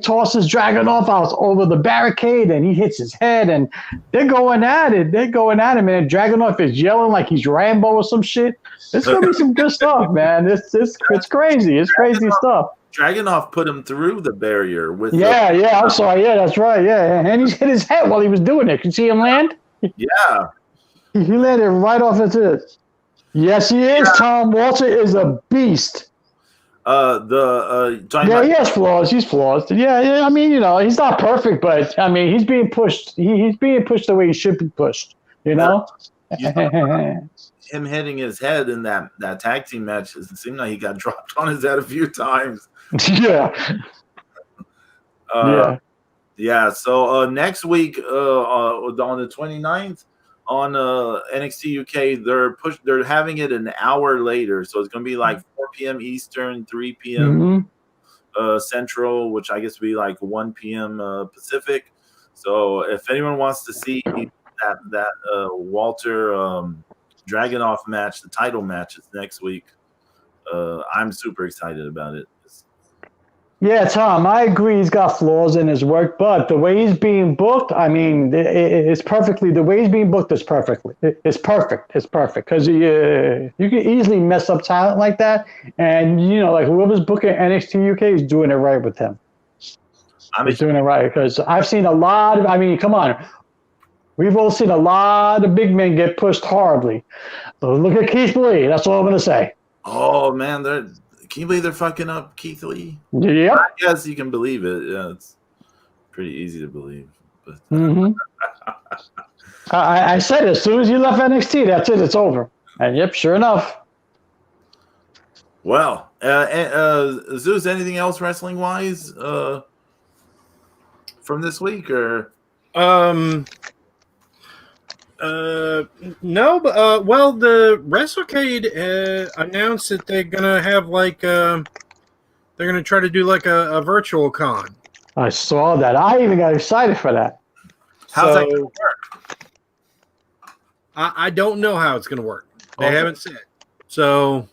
tosses Dragunov out over the barricade, and he hits his head, and they're going at it. They're going at him, and Dragunov is yelling like he's Rambo or some shit. It's going to be some good stuff, man. It's crazy. It's crazy stuff. Dragunov put him through the barrier with I'm sorry. Yeah, that's right. Yeah, and he hit his head while he was doing it. Can you see him land? Yeah. He landed right off his head. Yes, he is, Tom. Walter is a beast. He has flaws. He's flawed. Yeah. I mean, he's not perfect, but I mean, he's being pushed. He's being pushed the way he should be pushed. Him hitting his head in that tag team match, it seemed like he got dropped on his head a few times. Yeah. Yeah. So next week, on the 29th, on NXT UK, they're having it an hour later, so it's going to be like 4 p.m. Eastern, 3 p.m. Central, which I guess would be like 1 p.m. Pacific. So if anyone wants to see that Walter Dragunov match, the title match, is next week. I'm super excited about it. Yeah, Tom, I agree he's got flaws in his work, but the way he's being booked, I mean, it's perfectly, the way he's being booked is perfectly. It's perfect. It's perfect because you can easily mess up talent like that. And, like whoever's booking NXT UK is doing it right with him. He's doing it right because I've seen a lot of, I mean, come on. We've all seen a lot of big men get pushed horribly. So look at Keith Lee. That's all I'm going to say. Oh, man, can you believe they're fucking up Keith Lee? Yeah. I guess you can believe it. Yeah, it's pretty easy to believe. But I said as soon as you left NXT, that's it. It's over. And yep, sure enough. Well, Zeus, anything else wrestling wise from this week or? No, but well, the WrestleCade announced that they're gonna have they're gonna try to do like a virtual con. I saw that. I even got excited for that. How's that gonna work? I don't know how it's gonna work. They haven't said. So,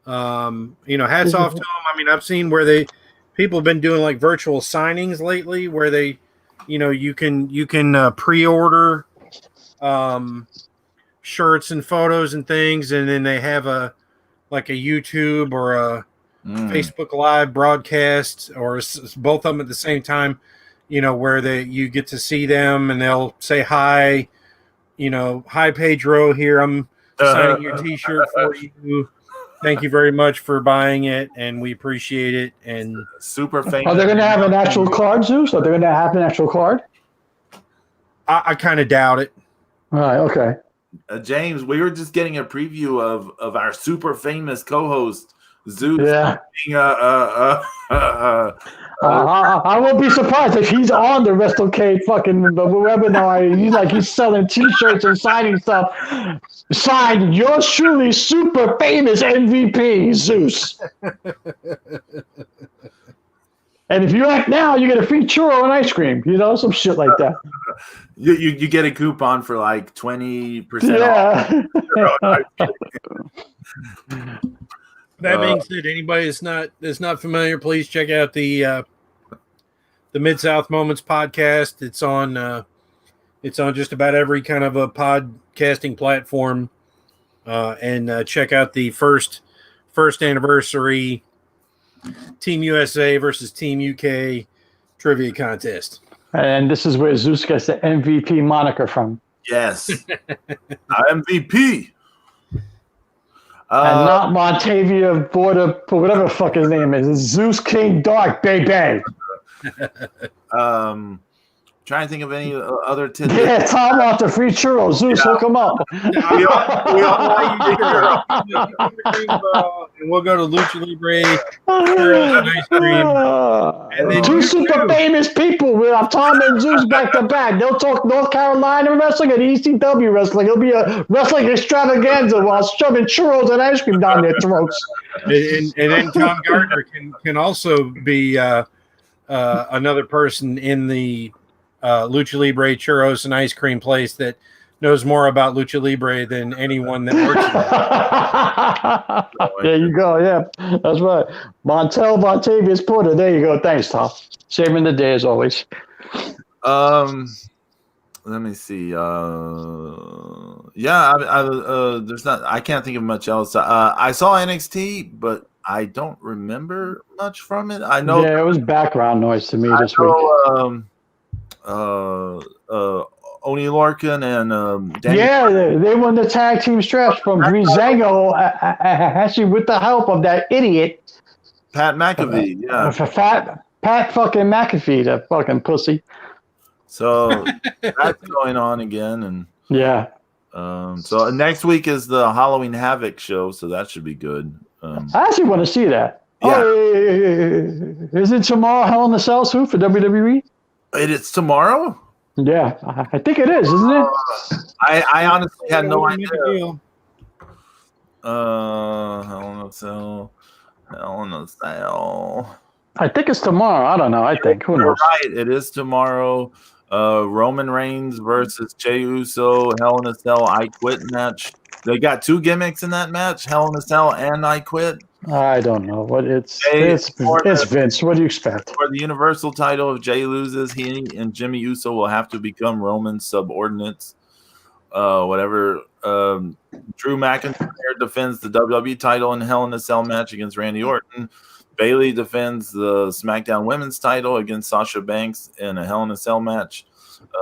hats off to them. I mean, I've seen where people have been doing like virtual signings lately, where they, you can pre-order shirts and photos and things, and then they have a YouTube or a Facebook Live broadcast, or both of them at the same time, where you get to see them and they'll say hi, hi Pedro, here I'm signing your t-shirt for you. Thank you very much for buying it, and we appreciate it. And super famous. Are they going to have an actual card, Zeus? Are they going to have an actual card? I kind of doubt it. All right, okay. James, we were just getting a preview of our super famous co-host Zeus. Yeah. Being, I won't be surprised if he's on the WrestleCade fucking webinar. He's selling T-shirts and signing stuff. Signed, yours truly, super famous MVP, Zeus. And if you act now, you get a free churro and ice cream. Some shit like that. You get a coupon for like 20% off. That being said, anybody that's not familiar, please check out the Mid-South Moments podcast. It's on just about every kind of a podcasting platform, and check out the first anniversary Team USA versus Team UK trivia contest. And this is where Zeus gets the MVP moniker from. Yes, MVP. And not Montavia Border, whatever the fuck his name is. It's Zeus King Dark, baby. Trying to think of any other tidbits. Yeah, Tom wants a free churro. Zeus, hook him up. We all want you to and we'll go to Lucha Libre, ice cream. And then two super famous people. We have Tom and Zeus back to back. They'll talk North Carolina wrestling and ECW wrestling. It'll be a wrestling extravaganza while shoving churros and ice cream down their throats. And then Tom Gardner can also be another person in the Lucha Libre churros and ice cream place that knows more about Lucha Libre than anyone that works there. There you go. Yeah, that's right. Montel Montavious Porter. There you go. Thanks, Tom. Saving the day as always. Let me see. There's not. I can't think of much else. I saw NXT, but I don't remember much from it. I know. Yeah, it was background noise to me this week. Oni Lorcan and they won the tag team stretch from Breezango, actually with the help of that idiot Pat McAfee. Pat fucking McAfee, that fucking pussy. So that's going on again, and yeah. So next week is the Halloween Havoc show, so that should be good. I actually want to see that. Yeah. Is it tomorrow? Hell in the Cell suit for WWE? It's tomorrow. Yeah, I think it is, isn't it? I honestly had no idea. Hell in the Cell. I think it's tomorrow. I don't know. I think. Who knows? Right, it is tomorrow. Roman Reigns versus Jey Uso, Hell in a Cell, I Quit match. They got two gimmicks in that match, Hell in a Cell and I Quit. I don't know what it's Vince. What do you expect? For the Universal title, if Jey loses, he and Jimmy Uso will have to become Roman's subordinates. Whatever. Drew McIntyre defends the WWE title in Hell in a Cell match against Randy Orton. Bayley defends the SmackDown Women's title against Sasha Banks in a Hell in a Cell match.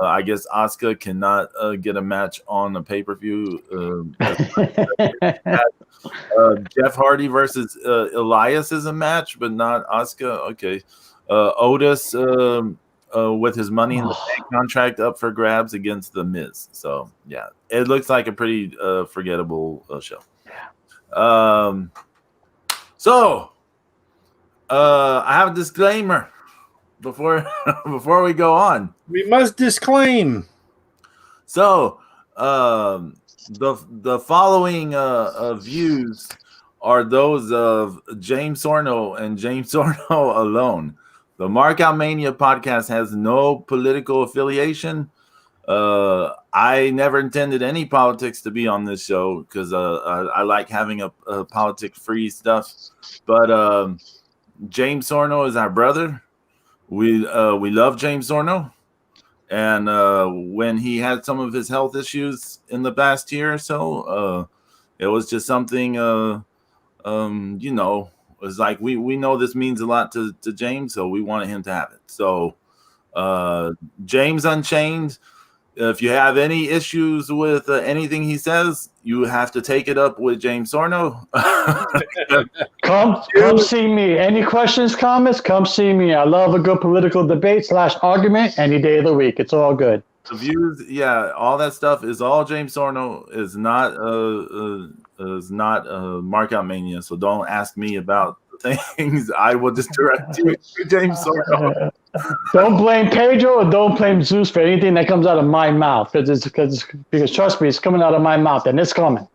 I guess Asuka cannot get a match on the pay-per-view. Jeff Hardy versus Elias is a match, but not Asuka. Okay. Otis with his Money in the Bank contract up for grabs against The Miz. So, yeah, it looks like a pretty forgettable show. I have a disclaimer before we go on. We must disclaim. So, the following views are those of James Sarno and James Sarno alone. The Markout Mania podcast has no political affiliation. I never intended any politics to be on this show because I like having a politic-free stuff. But James Sarno is our brother. We love James Sarno. And when he had some of his health issues in the past year or so, it was just something, it was like we know this means a lot to James, so we wanted him to have it. So James Unchained, if you have any issues with anything he says, you have to take it up with James Sarno. Come see me. Any questions, comments? Come see me. I love a good political debate / argument any day of the week. It's all good. The views, yeah, all that stuff is all James Sarno. Is not Markout Mania. So don't ask me about things. I will just direct you to James Sarno. Don't blame Pedro or don't blame Zeus for anything that comes out of my mouth. Because trust me, it's coming out of my mouth and it's coming.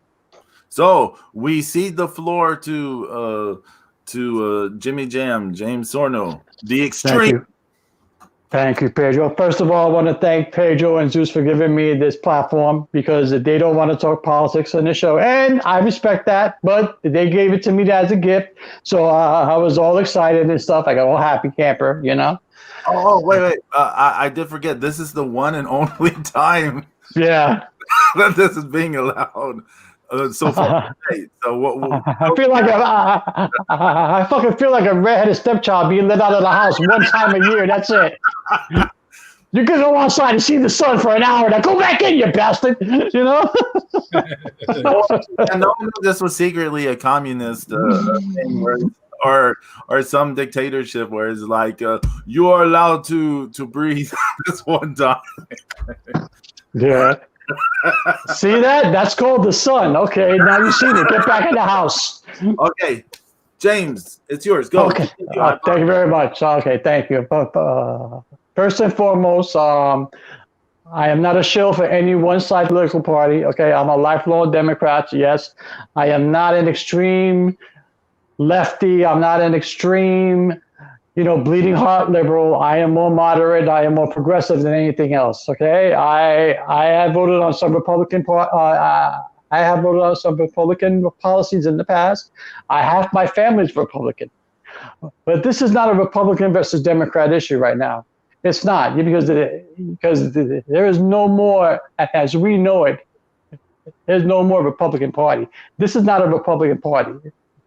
So we cede the floor to Jimmy Jam, James Sarno, the Extreme. Thank you, Pedro. First of all, I want to thank Pedro and Zeus for giving me this platform because they don't want to talk politics on the show. And I respect that, but they gave it to me as a gift. So I was all excited and stuff. I got all happy camper, Oh, wait. I did forget. This is the one and only time that this is being allowed. So far today. So what I feel like I fucking feel like a redheaded stepchild being let out of the house one time a year. That's it. You can go outside and see the sun for an hour. Now go back in, you bastard. And no one knew this was secretly a communist thing or some dictatorship where it's like you are allowed to breathe this one time. Yeah. See that? That's called the sun. Okay, now you've seen it. Get back in the house. Okay, James, it's yours. Go. Okay. Thank you very much. Okay, thank you. First and foremost, I am not a shill for any one-side political party. Okay, I'm a lifelong Democrat. Yes, I am not an extreme lefty. I'm not an extreme bleeding heart liberal. I am more moderate. I am more progressive than anything else. Okay, I have voted on some I have voted on some Republican policies in the past. Half my family's Republican, but this is not a Republican versus Democrat issue right now. It's not because there is no more, as we know it. There's no more Republican Party. This is not a Republican Party.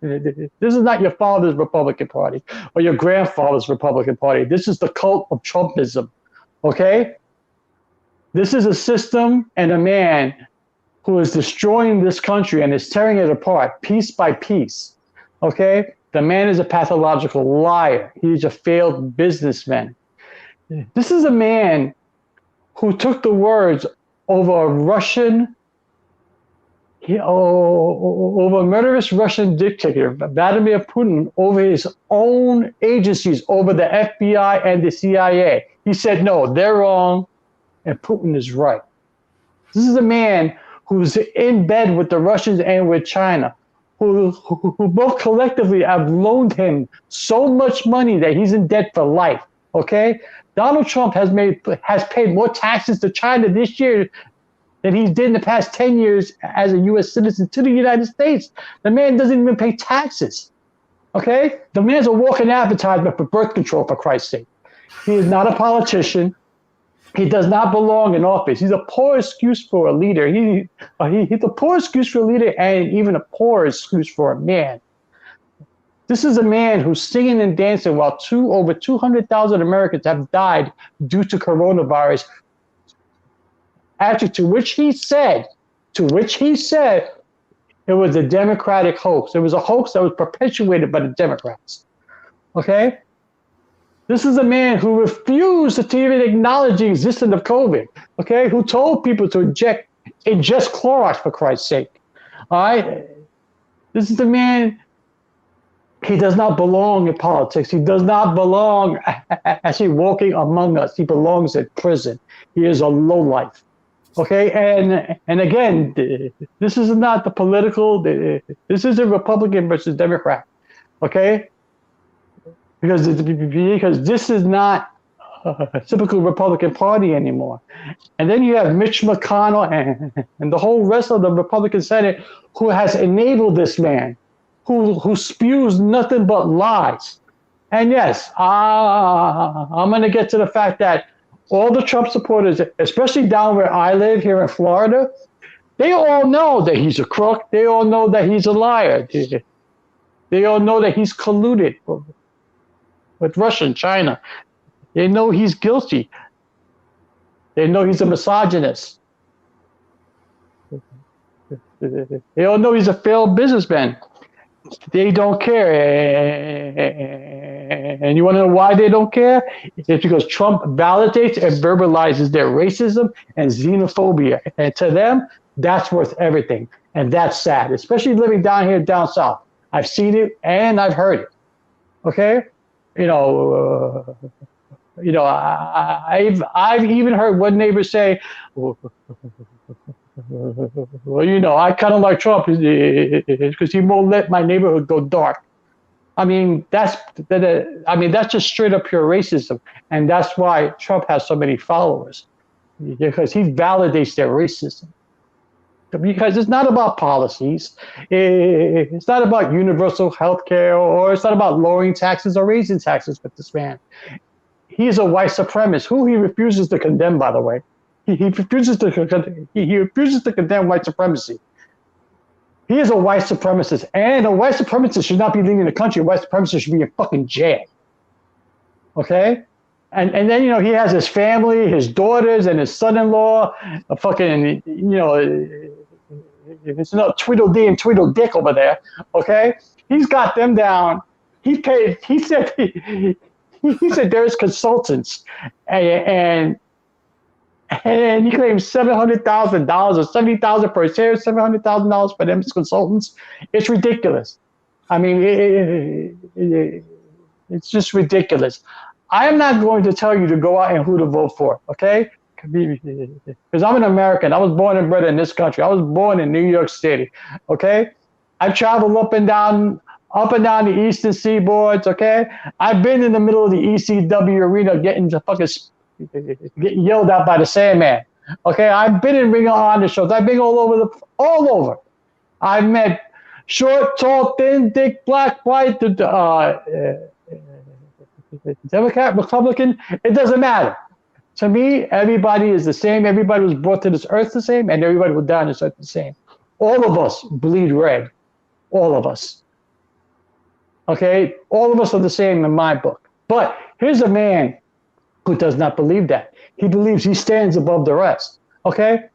This is not your father's Republican Party or your grandfather's Republican Party. This is the cult of Trumpism, okay? This is a system and a man who is destroying this country and is tearing it apart piece by piece, okay? The man is a pathological liar. He's a failed businessman. This is a man who took the words over a Russian over a murderous Russian dictator, Vladimir Putin, over his own agencies, over the FBI and the CIA. He said, no, they're wrong, and Putin is right. This is a man who's in bed with the Russians and with China, who both collectively have loaned him so much money that he's in debt for life, okay? Donald Trump has paid more taxes to China this year than he did in the past 10 years as a U.S. citizen to the United States. The man doesn't even pay taxes, okay? The man's a walking advertisement for birth control, for Christ's sake. He is not a politician. He does not belong in office. He's a poor excuse for a leader. He's a poor excuse for a leader and even a poor excuse for a man. This is a man who's singing and dancing while over 200,000 Americans have died due to coronavirus. Actually, to which he said, it was a Democratic hoax. It was a hoax that was perpetuated by the Democrats. Okay? This is a man who refused to even acknowledge the existence of COVID. Okay? Who told people to ingest Clorox, for Christ's sake. All right? This is the man. He does not belong in politics. He does not belong as he walking among us. He belongs in prison. He is a lowlife. Okay, and again, this is not the political. This is a Republican versus Democrat. Okay, because this is not a typical Republican Party anymore. And then you have Mitch McConnell and the whole rest of the Republican Senate who has enabled this man, who spews nothing but lies. And yes, I'm going to get to the fact that all the Trump supporters, especially down where I live here in Florida, they all know that he's a crook. They all know that he's a liar. They all know that he's colluded with Russia and China. They know he's guilty. They know he's a misogynist. They all know he's a failed businessman. They don't care. And you want to know why they don't care? It's because Trump validates and verbalizes their racism and xenophobia. And to them, that's worth everything. And that's sad, especially living down here, down south. I've seen it and I've heard it. Okay? I've even heard one neighbor say, well, I kind of like Trump because he won't let my neighborhood go dark. I mean, that's just straight up pure racism, and that's why Trump has so many followers, because he validates their racism. Because it's not about policies, it's not about universal health care, or it's not about lowering taxes or raising taxes with this man. He is a white supremacist who he refuses to condemn, by the way. He refuses to condemn white supremacy. He is a white supremacist, and a white supremacist should not be leading the country. A white supremacist should be in fucking jail. Okay? And then, he has his family, his daughters, and his son-in-law, it's not Tweedledee and Tweedledick over there. Okay? He's got them down. He said there's consultants, and he claims $700,000 or $70,000 per share, $700,000 for them as consultants. It's ridiculous. I mean, it's just ridiculous. I am not going to tell you to go out and who to vote for, okay? Because I'm an American. I was born and bred in this country. I was born in New York City, okay? I've traveled up and down up and down the eastern seaboards, okay? I've been in the middle of the ECW arena getting yelled at by the Sandman, okay? I've been in Ring of Honor shows. I've been all over. I've met short, tall, thin, thick, black, white, Democrat, Republican. It doesn't matter. To me, everybody is the same. Everybody was brought to this earth the same, and everybody will die on this earth the same. All of us bleed red. All of us. Okay? All of us are the same in my book. But here's a man who does not believe that. He believes he stands above the rest. Okay?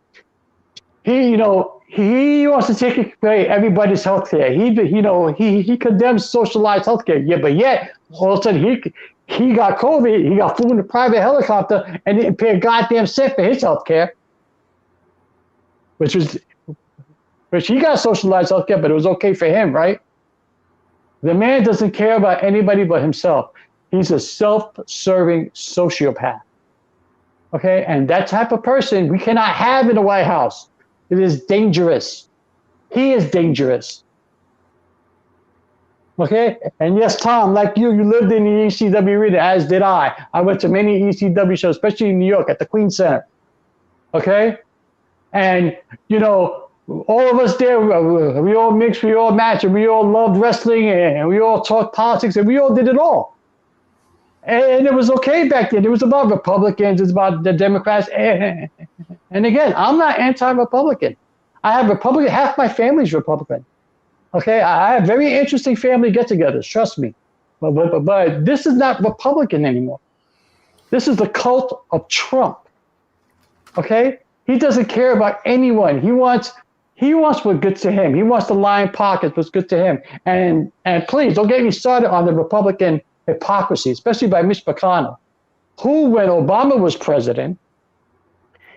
He wants to take away everybody's health care. He condemns socialized health care. Yeah, but yet, all of a sudden, he got COVID, he got flew in a private helicopter and didn't pay a goddamn cent for his health care. Which he got socialized health care, but it was okay for him, right? The man doesn't care about anybody but himself. He's a self-serving sociopath. Okay? And that type of person we cannot have in the White House. It is dangerous. He is dangerous. Okay? And yes, Tom, like you lived in the ECW arena, as did I. I went to many ECW shows, especially in New York at the Queen Center. Okay? And, all of us there, we all mixed, we all matched, and we all loved wrestling, and we all talked politics, and we all did it all. And it was okay back then. It was about Republicans, it's about the Democrats. And again, I'm not anti-Republican. I have Republican, half my family's Republican. Okay, I have very interesting family get-togethers, trust me. But this is not Republican anymore. This is the cult of Trump. Okay? He doesn't care about anyone. He wants what's good to him. He wants to line pockets what's good to him. And please, don't get me started on the Republican hypocrisy, especially by Mitch McConnell, who, when Obama was president,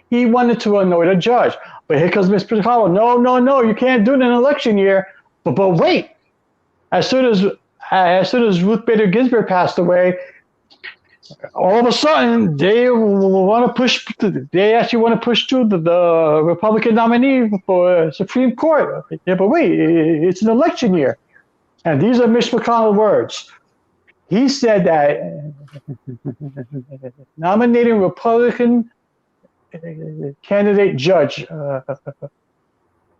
he wanted to anoint a judge. But here comes Mitch McConnell. No, you can't do it in an election year. But wait, as soon as Ruth Bader Ginsburg passed away, all of a sudden they actually want to push through the Republican nominee for Supreme Court. Yeah, but wait, it's an election year. And these are Mitch McConnell's words. He said that nominating Republican candidate judge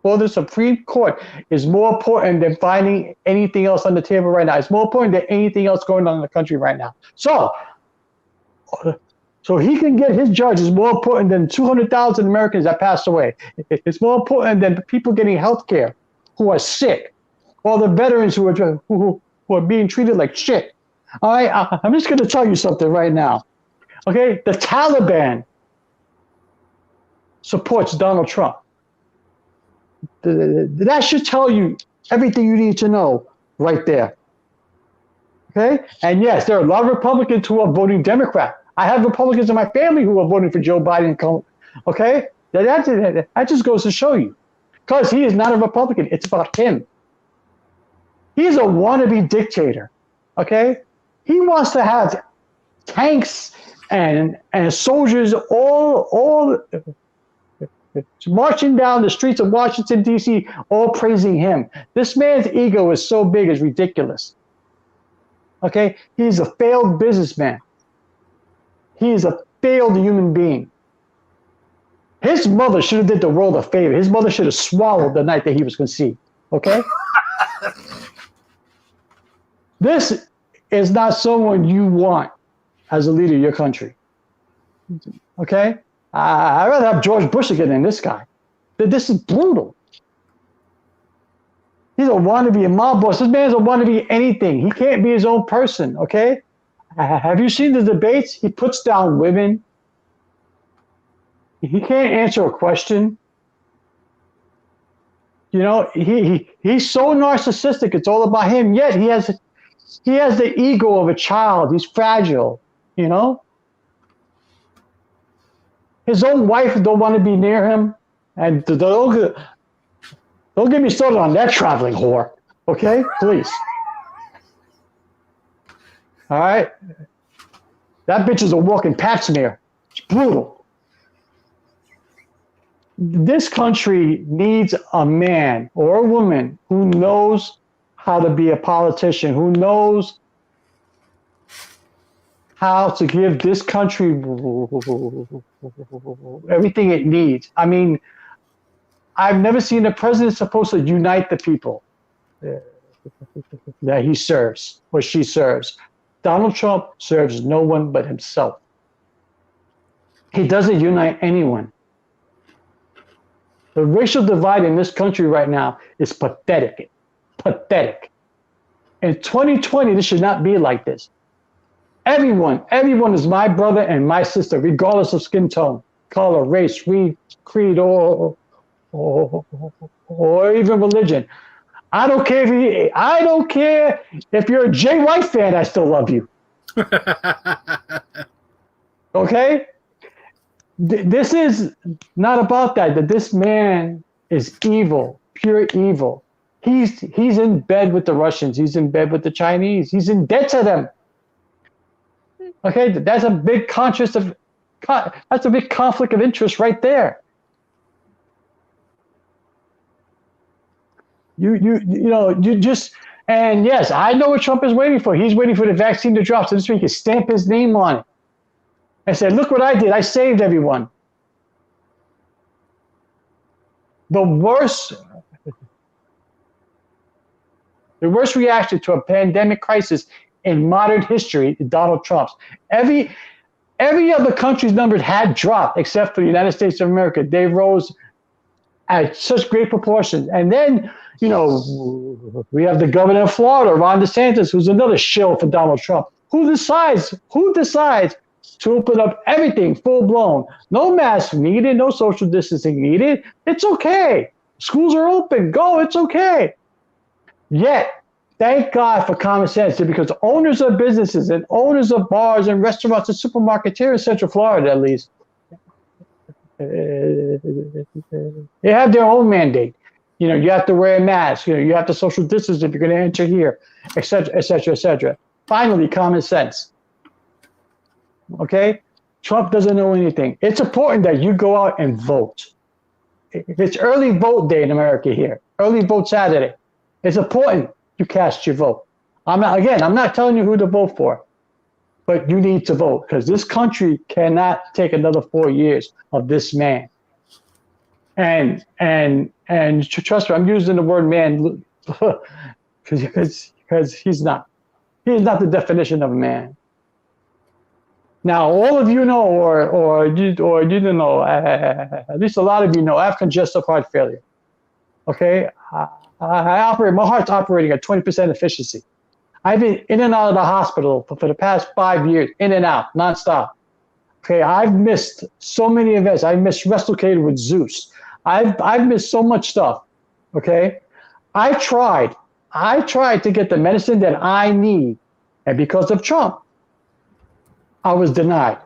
for the Supreme Court is more important than finding anything else on the table right now. It's more important than anything else going on in the country right now. So he can get his judge is more important than 200,000 Americans that passed away. It's more important than people getting health care who are sick, or the veterans who are being treated like shit. All right, I'm just going to tell you something right now. Okay, the Taliban supports Donald Trump. That should tell you everything you need to know right there. Okay, and yes, there are a lot of Republicans who are voting Democrat. I have Republicans in my family who are voting for Joe Biden. Okay, that just goes to show you, because he is not a Republican. It's about him. He's a wannabe dictator. Okay, he wants to have tanks and soldiers all marching down the streets of Washington, D.C., all praising him. This man's ego is so big, it's ridiculous. Okay, he's a failed businessman. He is a failed human being. His mother should have did the world a favor. His mother should have swallowed the night that he was conceived. Okay? This is not someone you want as a leader of your country. Okay? I'd rather have George Bush again than this guy. This is brutal. He's a wannabe mob boss. This man's a wannabe anything. He can't be his own person, okay? Have you seen the debates? He puts down women. He can't answer a question. He's so narcissistic. It's all about him. Yet he has the ego of a child. He's fragile, His own wife don't want to be near him. And don't get me started on that traveling whore. Okay? Please. All right? That bitch is a walking pap smear. It's brutal. This country needs a man or a woman who knows how to be a politician, who knows how to give this country everything it needs. I mean, I've never seen a president supposed to unite the people that he serves or she serves. Donald Trump serves no one but himself. He doesn't unite anyone. The racial divide in this country right now is pathetic. Pathetic. In 2020, this should not be like this. Everyone is my brother and my sister, regardless of skin tone, color, race, creed, or even religion. I don't care if you're a Jay White fan. I still love you. Okay. This is not about that. That this man is evil, pure evil. He's in bed with the Russians. He's in bed with the Chinese. He's in debt to them. Okay, that's a big conflict of interest right there. You just, and yes, I know what Trump is waiting for. He's waiting for the vaccine to drop so this week he can stamp his name on it and say, look what I did. I saved everyone. The worst reaction to a pandemic crisis in modern history is Donald Trump's. Every other country's numbers had dropped except for the United States of America. They rose at such great proportions. And then, we have the governor of Florida, Ron DeSantis, who's another shill for Donald Trump. Who decides to open up everything full blown? No masks needed, no social distancing needed. It's okay. Schools are open. Go, it's okay. Yet, thank God for common sense, because owners of businesses and owners of bars and restaurants and supermarkets here in Central Florida, at least, they have their own mandate. You have to wear a mask. You have to social distance if you're going to enter here, et cetera, et cetera, et cetera. Finally, common sense. Okay? Trump doesn't know anything. It's important that you go out and vote. It's early vote day in America here. Early vote Saturday. It's important you cast your vote. I'm not telling you who to vote for, but you need to vote because this country cannot take another 4 years of this man. And trust me, I'm using the word man because he's not the definition of a man. Now, all of you know, or you don't know, at least a lot of you know, I have congestive heart failure. Okay, my heart's operating at 20% efficiency. I've been in and out of the hospital for the past 5 years, in and out, nonstop. Okay, I've missed so many events. I've missed WrestleCade with Zeus. I've missed so much stuff. Okay, I tried to get the medicine that I need, and because of Trump, I was denied.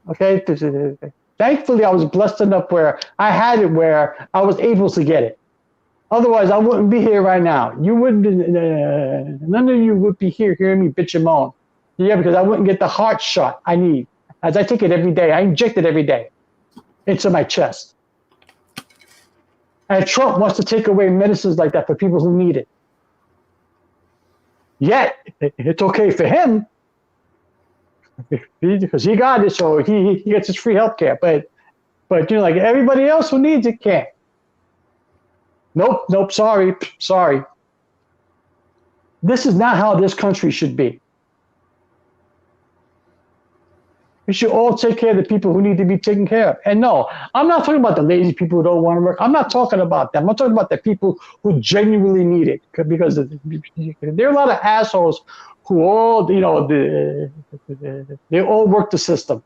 Okay, thankfully I was blessed enough where I had it where I was able to get it. Otherwise, I wouldn't be here right now. You wouldn't. None of you would be here hearing me bitch and moan. Yeah, because I wouldn't get the heart shot I need, as I take it every day. I inject it every day into my chest. And Trump wants to take away medicines like that for people who need it. Yet, it's okay for him because he got it, so he gets his free health care. But like everybody else who needs it can't. Nope, sorry. This is not how this country should be. We should all take care of the people who need to be taken care of. And no, I'm not talking about the lazy people who don't want to work. I'm not talking about them. I'm talking about the people who genuinely need it, because there are a lot of assholes who all, they all work the system.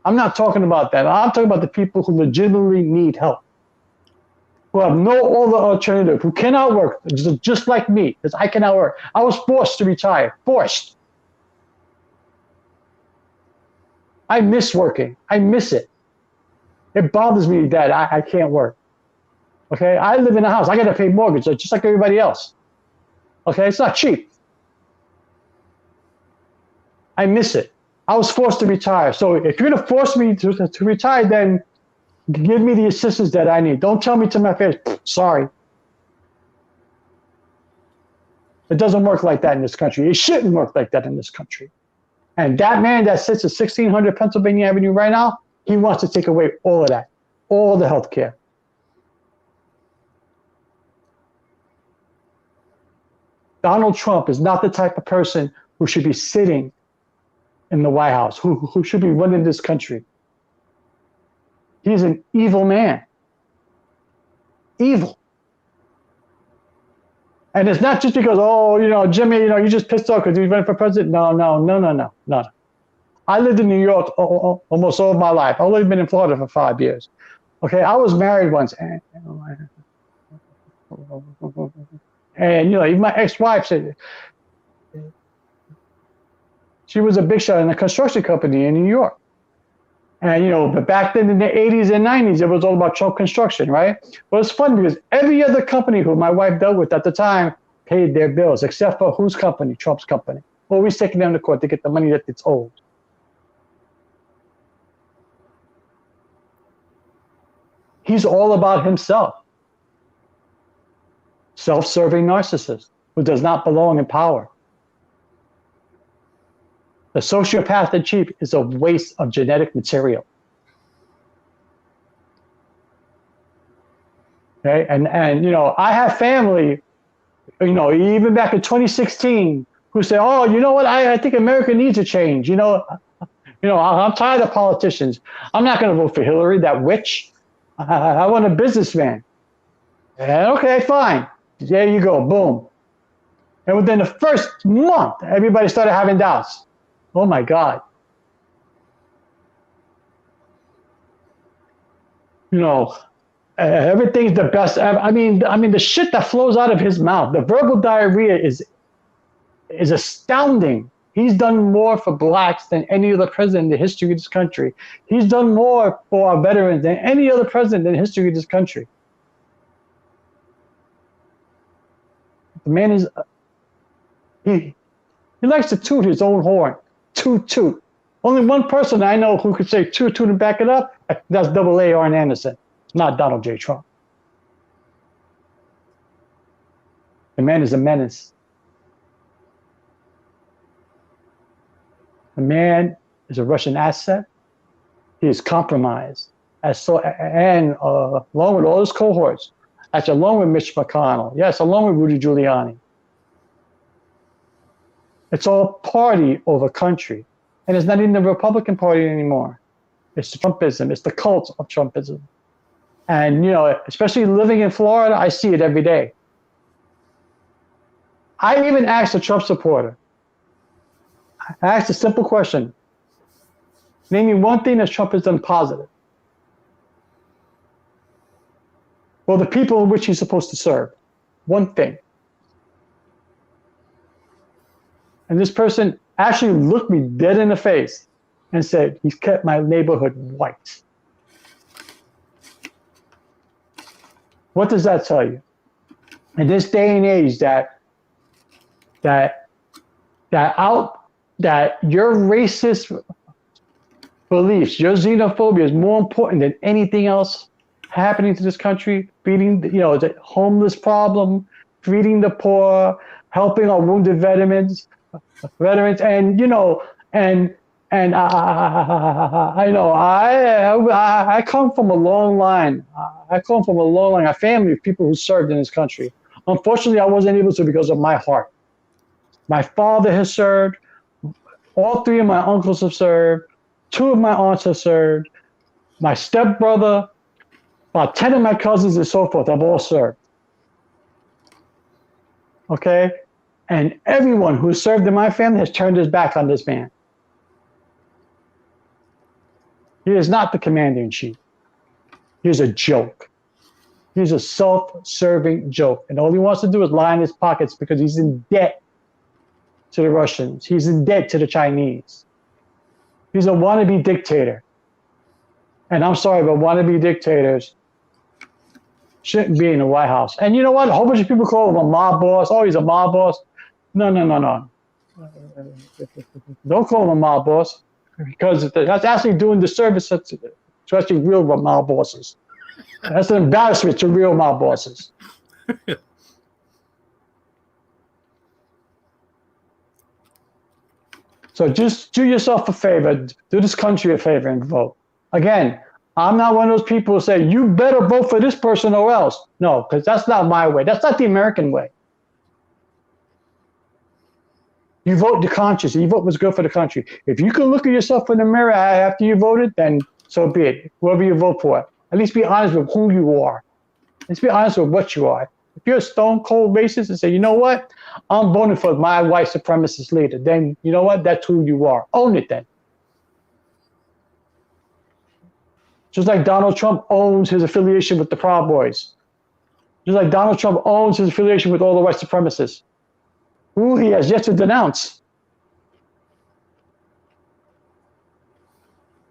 I'm not talking about that. I'm talking about the people who legitimately need help, who have no other alternative, who cannot work, just like me, because I cannot work. I was forced to retire, forced. I miss working. I miss it. It bothers me that I can't work. Okay, I live in a house. I got to pay mortgage just like everybody else. Okay, it's not cheap. I miss it. I was forced to retire. So if you're going to force me to retire, then give me the assistance that I need. Don't tell me to my face, sorry. It doesn't work like that in this country. It shouldn't work like that in this country. And that man that sits at 1600 Pennsylvania Avenue right now, he wants to take away all of that, all the health care. Donald Trump is not the type of person who should be sitting in the White House, who should be running this country. He's an evil man. Evil. And it's not just because, Jimmy, you just pissed off because he's running for president. No. I lived in New York almost all of my life. I've only been in Florida for 5 years. Okay, I was married once. And even my ex-wife said, she was a big shot in a construction company in New York. And, but back then in the 80s and 90s, it was all about Trump construction, right? Well, it's fun because every other company who my wife dealt with at the time paid their bills, except for whose company? Trump's company. Always taking them to court to get the money that it's owed. He's all about himself. Self-serving narcissist who does not belong in power. The sociopath in chief is a waste of genetic material. Okay, and I have family, even back in 2016, who say, "Oh, you know what? I think America needs a change. I'm tired of politicians. I'm not going to vote for Hillary, that witch. I want a businessman." And okay, fine. There you go. Boom. And within the first month, everybody started having doubts. Oh my God. Everything's the best. I mean, the shit that flows out of his mouth, the verbal diarrhea is astounding. He's done more for blacks than any other president in the history of this country. He's done more for our veterans than any other president in the history of this country. The man is, he likes to toot his own horn. Toot. Only one person I know who could say toot and back it up, that's AA Arn Anderson, not Donald J. Trump. The man is a menace. The man is a Russian asset. He is compromised. And along with all his cohorts, actually along with Mitch McConnell, yes, along with Rudy Giuliani. It's all party over country. And it's not even the Republican Party anymore. It's the Trumpism. It's the cult of Trumpism. And, especially living in Florida, I see it every day. I even asked a Trump supporter, I asked a simple question. Name me one thing that Trump has done positive. Well, the people in which he's supposed to serve. One thing. And this person actually looked me dead in the face and said, he's kept my neighborhood white. What does that tell you? In this day and age that your racist beliefs, your xenophobia is more important than anything else happening to this country, feeding the homeless problem, feeding the poor, helping our wounded veterans, and I come from a long line. A family of people who served in this country. Unfortunately, I wasn't able to because of my heart. My father has served. All 3 of my uncles have served. 2 of my aunts have served. My stepbrother, about 10 of my cousins and so forth have all served. Okay? And everyone who served in my family has turned his back on this man. He is not the commander-in-chief. He's a joke. He's a self-serving joke. And all he wants to do is line his pockets because he's in debt to the Russians. He's in debt to the Chinese. He's a wannabe dictator. And I'm sorry, but wannabe dictators shouldn't be in the White House. And you know what? A whole bunch of people call him a mob boss. Oh, he's a mob boss. No. Don't call him a mob boss because that's actually doing disservice to actually real mob bosses. That's an embarrassment to real mob bosses. So just do yourself a favor, do this country a favor and vote. Again, I'm not one of those people who say, you better vote for this person or else. No, because that's not my way. That's not the American way. You vote the conscience. You vote what's good for the country. If you can look at yourself in the mirror after you voted, then so be it. Whoever you vote for, at least be honest with who you are. Let's be honest with what you are. If you're a stone cold racist and say, you know what, I'm voting for my white supremacist leader, then you know what, that's who you are. Own it then. Just like Donald Trump owns his affiliation with the Proud Boys. Just like Donald Trump owns his affiliation with all the white supremacists, who he has yet to denounce.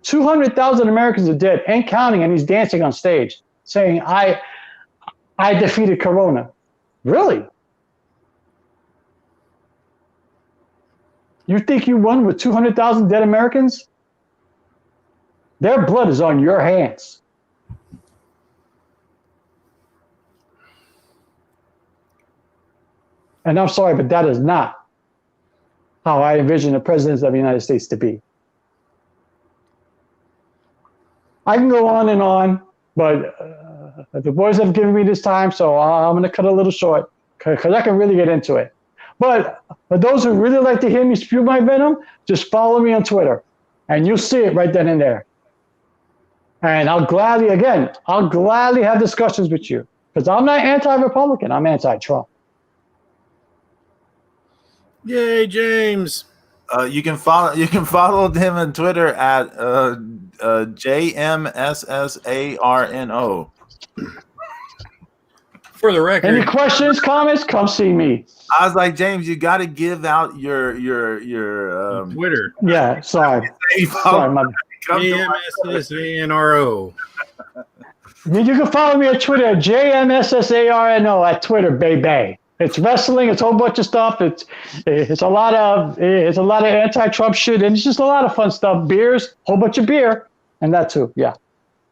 200,000 Americans are dead and counting, and he's dancing on stage saying, I defeated Corona. Really? You think you won with 200,000 dead Americans? Their blood is on your hands. And I'm sorry, but that is not how I envision the presidents of the United States to be. I can go on, but the boys have given me this time, so I'm going to cut a little short because I can really get into it. But for those who really like to hear me spew my venom, just follow me on Twitter, and you'll see it right then and there. And I'll gladly have discussions with you because I'm not anti-Republican. I'm anti-Trump. Yay, James! You can follow him on Twitter at JMSSARNO. For the record, any questions, comments? Come see me. I was like, James, you got to give out your Twitter. Yeah, sorry. Sorry, JMSSANRO. You can follow me on Twitter at JMSSARNO at Twitter, baby. It's wrestling. It's a whole bunch of stuff. It's a lot of anti-Trump shit, and it's just a lot of fun stuff. Beers, whole bunch of beer, and that too. Yeah.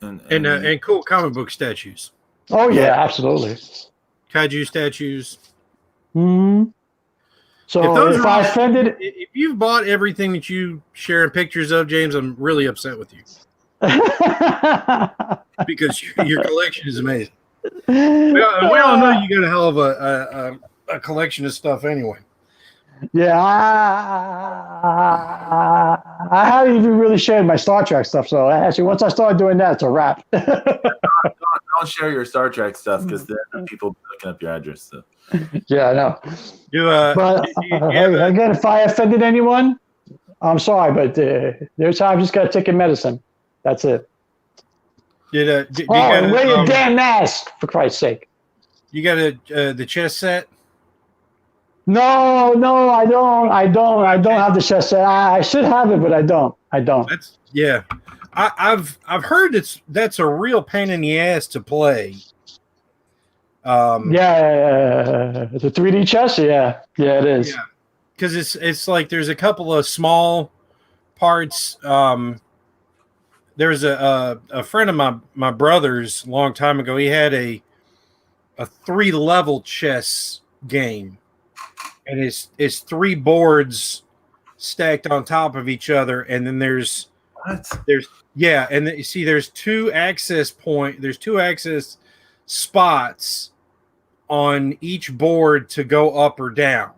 And cool comic book statues. Oh yeah, absolutely. Kaiju statues. Hmm. So if I offended, if you've bought everything that you sharing pictures of, James, I'm really upset with you because your collection is amazing. We all know you got a hell of a collection of stuff anyway. Yeah, I haven't even really shared my Star Trek stuff. So actually, once I start doing that, it's a wrap. Don't share your Star Trek stuff because then people looking up your address. So. Yeah, I know. But again, if I offended anyone, I'm sorry, but there's times you just got to take your medicine. That's it. and wear your damn mask, for Christ's sake. You got the chess set? No, I don't have the chess set. I should have it, but I don't. I've heard that's a real pain in the ass to play. The 3D chess, yeah, it is. Yeah, because it's like there's a couple of small parts. There's a friend of my brother's a long time ago. He had a 3-level chess game, and it's 3 boards stacked on top of each other, and then there's 2 access there's 2 access spots on each board to go up or down,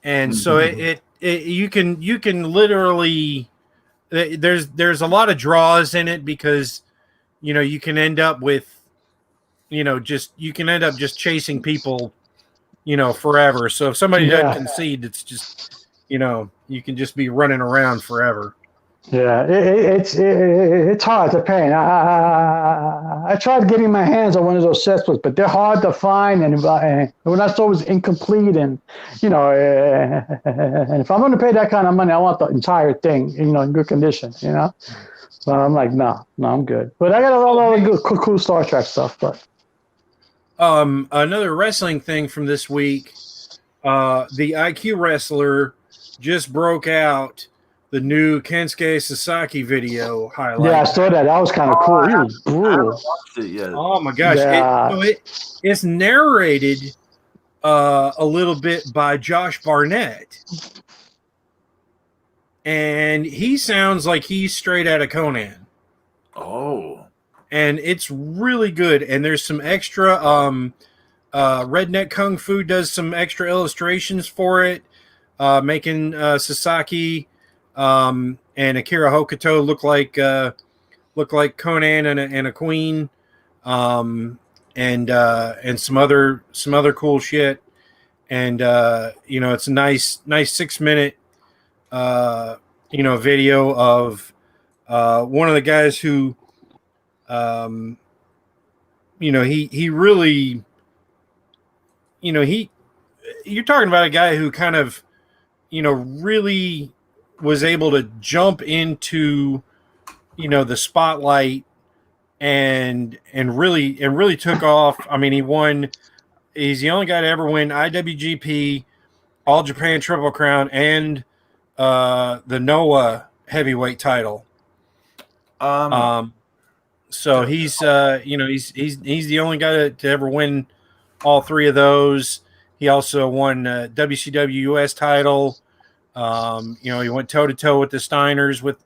and so you can literally there's a lot of draws in it because you can end up with just chasing people forever. So if somebody doesn't concede, it's just you can just be running around forever. Yeah, it's hard to paint. I tried getting my hands on one of those set books, but they're hard to find, and when I saw it was incomplete, and and if I'm going to pay that kind of money, I want the entire thing, in good condition, So I'm like, no, I'm good. But I got a lot of good, cool Star Trek stuff. But another wrestling thing from this week, the IQ wrestler just broke out the new Kensuke Sasaki video highlight. Yeah, I saw that. That was kind of cool. He was brutal. Oh my gosh! Yeah. It's narrated a little bit by Josh Barnett, and he sounds like he's straight out of Conan. Oh, and it's really good. And there's some extra. Redneck Kung Fu does some extra illustrations for it, making Sasaki and Akira Hokuto look like Conan and a queen, and some other cool shit. And it's a nice 6-minute video of one of the guys who he really, you're talking about a guy who kind of really was able to jump into the spotlight and really took off. I mean, he's the only guy to ever win IWGP, All Japan Triple Crown, and the Noah heavyweight title. So he's the only guy to ever win all 3 of those. He also won WCW US title. He went toe to toe with the Steiners with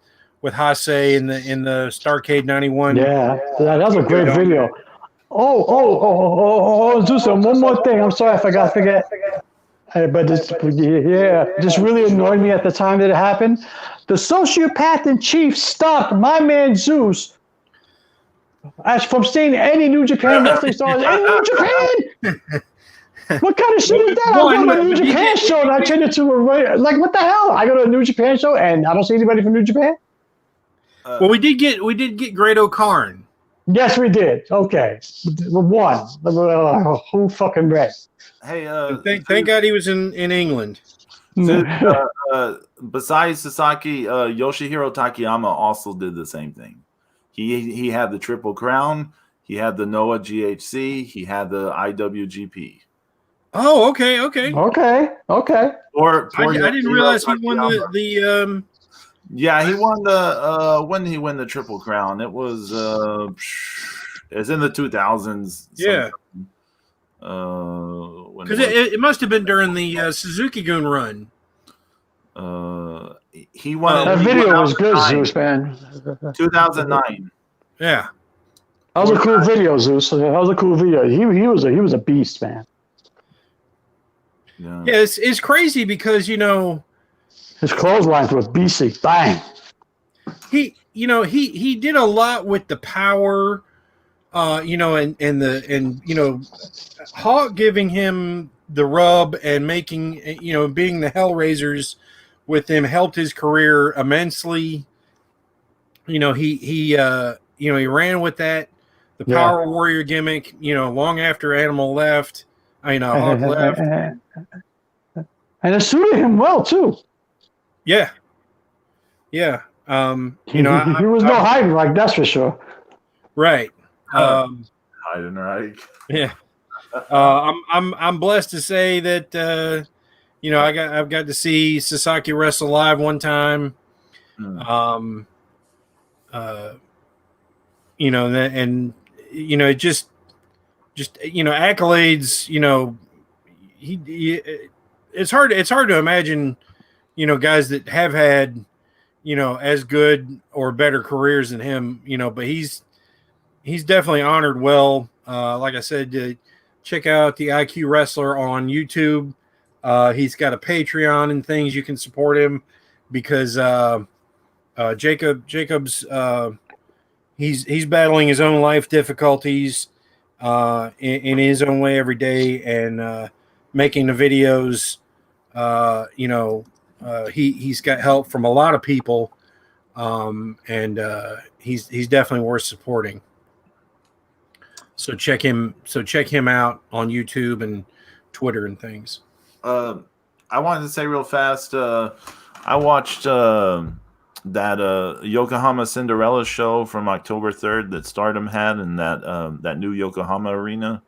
Hase in the Starrcade '91. Yeah, that was a great video. Oh, Zeus, one more thing. I'm sorry if I forget. But this really annoyed me at the time that it happened. The sociopath in chief stopped my man Zeus from seeing any New Japan wrestling stars. Any New Japan? What kind of shit is that? I go to a New Japan show and I turn it to what the hell? I go to a New Japan show and I don't see anybody from New Japan. Well, we did get Great O'Karn. Yes, we did. Okay, one. Who fucking read? hey, Thank God he was in England. Besides Sasaki, Yoshihiro Takayama also did the same thing. He had the Triple Crown. He had the Noah GHC. He had the IWGP. Oh, okay. Or I didn't realize he won the Yeah, he won the when did he win the Triple Crown? It was it's in the 2000s. Yeah. Because it must have been during the Suzuki-gun run. He won. That video was good, Zeus, man. 2009. Yeah. That was a cool video, Zeus. That was a cool video. He was a beast, man. Yeah, it's crazy because his clotheslines were beastly. Bang. He did a lot with the power, and Hawk giving him the rub and making being the Hellraisers with him helped his career immensely. He ran with that, the Power Warrior gimmick, long after Animal left. Hawk left. And it suited him well too. Yeah. He was no hiding like that's for sure. Right. Hiding right. Yeah. I'm blessed to say that I've got to see Sasaki wrestle live one time. Accolades, it's hard to imagine, guys that have had, as good or better careers than him, but he's definitely honored well. Like I said, check out the IQ Wrestler on YouTube. He's got a Patreon and things you can support him because Jacob's he's battling his own life difficulties in his own way every day and making the videos. He's got help from a lot of people, and he's definitely worth supporting. So check him out on YouTube and Twitter and things. I wanted to say real fast. I watched that Yokohama Cinderella show from October 3rd that Stardom had in that new Yokohama arena.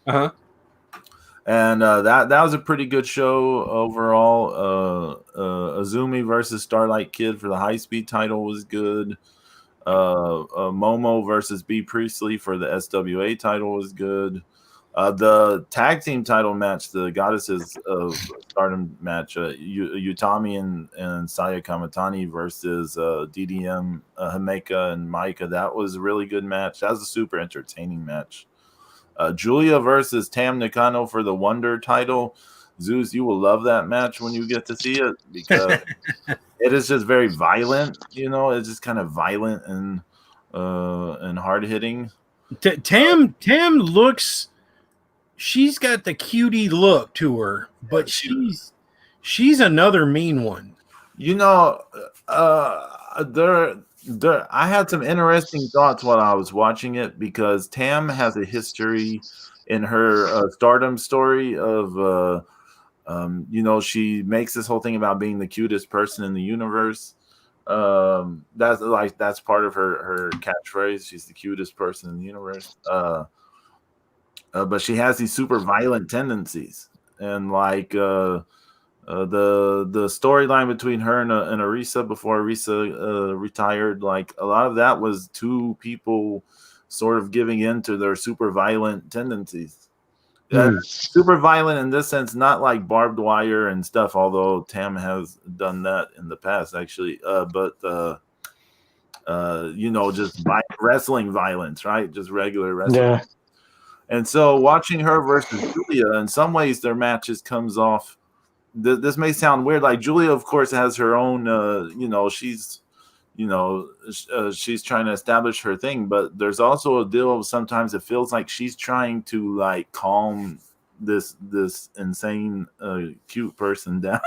Uh-huh. And that was a pretty good show overall. Azumi versus Starlight Kid for the high speed title was good. Momo versus B Priestley for the SWA title was good. The tag team title match, the Goddesses of Stardom match, Utami and Saya Kamatani versus DDM, Himeka and Maika. That was a really good match. That was a super entertaining match. Julia versus Tam Nakano for the Wonder title. Zeus, you will love that match when you get to see it because it is just very violent. It's just kind of violent and hard hitting. Tam looks. She's got the cutie look to her, but she's another mean one. I had some interesting thoughts while I was watching it because Tam has a history in her Stardom story of, she makes this whole thing about being the cutest person in the universe. That's part of her catchphrase. She's the cutest person in the universe. But she has these super violent tendencies, and the storyline between her and Arisa before Arisa retired, like a lot of that was two people sort of giving in to their super violent tendencies. Super violent in this sense, not like barbed wire and stuff, although Tam has done that in the past actually, but just wrestling violence, right? Just regular wrestling. Yeah. And so watching her versus Julia, in some ways their matches comes off. This may sound weird. Like Julia, of course, has her own, she's trying to establish her thing, but there's also a deal of sometimes it feels like she's trying to like calm this insane cute person down.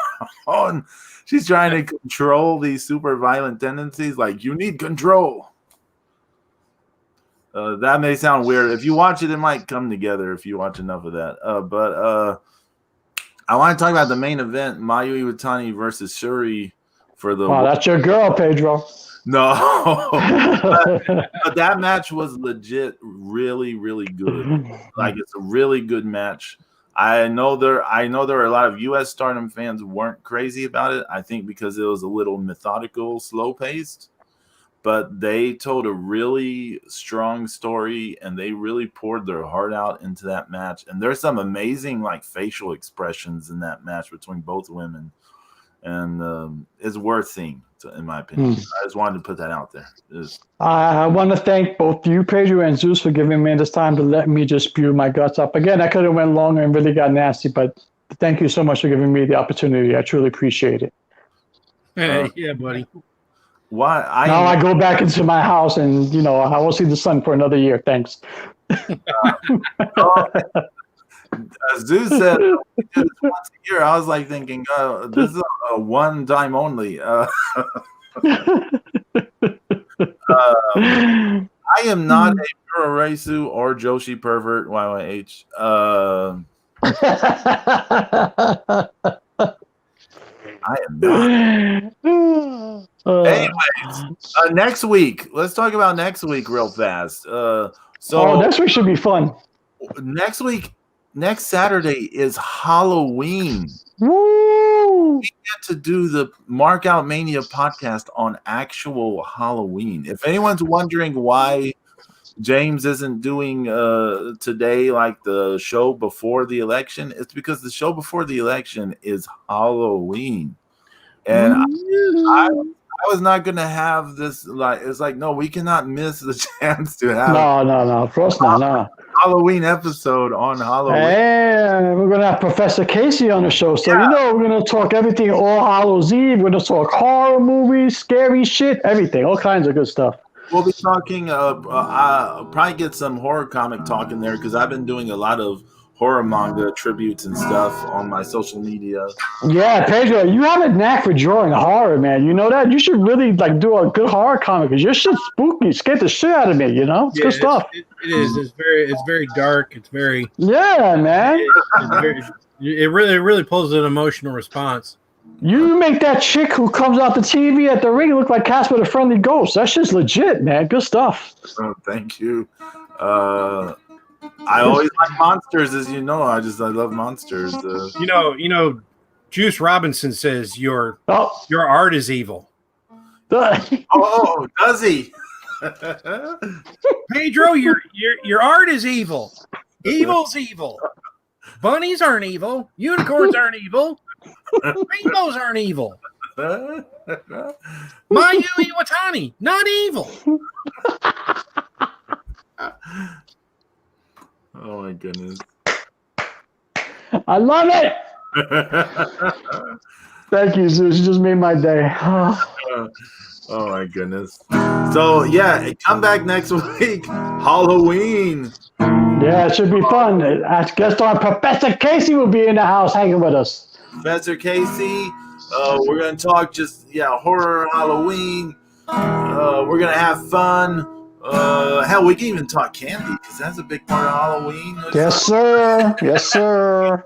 She's trying to control these super violent tendencies. Like, you need control. That may sound weird. If you watch it, it might come together if you watch enough of that. But I want to talk about the main event, Mayu Iwatani versus Shuri for the. Wow, that's your girl, Pedro. No, but that match was legit, really, really good. Like, it's a really good match. I know there are a lot of U.S. Stardom fans who weren't crazy about it. I think because it was a little methodical, slow paced. But they told a really strong story, and they really poured their heart out into that match. And there's some amazing like facial expressions in that match between both women, and it's worth seeing, in my opinion. I just wanted to put that out there. I want to thank both you, Pedro, and Zeus, for giving me this time to let me just spew my guts up. Again, I could have went longer and really got nasty, but thank you so much for giving me the opportunity. I truly appreciate it. Yeah, buddy. Why? Now I go back into my house and, I won't see the sun for another year. Thanks. Zeus said we do this once a year. I was like thinking, this is a one time only. I am not a Puroresu or Joshi pervert, YYH. I am not. Anyways, next week. Let's talk about next week real fast. Next week should be fun. Next Saturday is Halloween. Woo! We get to do the Mark Out Mania podcast on actual Halloween. If anyone's wondering why James isn't doing today like the show before the election, it's because the show before the election is Halloween. And I was not going to have this, it's like, no, we cannot miss the chance to have No, of course not, no. Halloween episode on Halloween. And we're going to have Professor Casey on the show. So, we're going to talk everything All Hallows Eve. We're going to talk horror movies, scary shit, everything, all kinds of good stuff. We'll be talking, I'll probably get some horror comic talk in there because I've been doing a lot of horror manga tributes and stuff on my social media. Yeah, Pedro, you have a knack for drawing horror, man. You know that? You should really do a good horror comic because your shit's spooky. It scared the shit out of me, It's good stuff. It is. It's very dark. It's very... Yeah, man. It really pulls an emotional response. You make that chick who comes out the TV at the ring look like Casper the Friendly Ghost. That shit's legit, man. Good stuff. Oh, thank you. I always like monsters, as you know. I love monsters. Juice Robinson says your art is evil. Oh, does he? Pedro, your art is evil. Evil's evil. Bunnies aren't evil. Unicorns aren't evil. Rainbows aren't evil. Mayu Iwatani, not evil. Oh my goodness. I love it. Thank you, Zeus. You just made my day. Oh my goodness. So yeah, come back next week. Halloween. Yeah, it should be fun. I guess our Professor Casey will be in the house hanging with us. Professor Casey. We're gonna talk horror Halloween. We're gonna have fun. Hell, we can even talk candy because that's a big part of Halloween. Yes, sir. Yes, sir.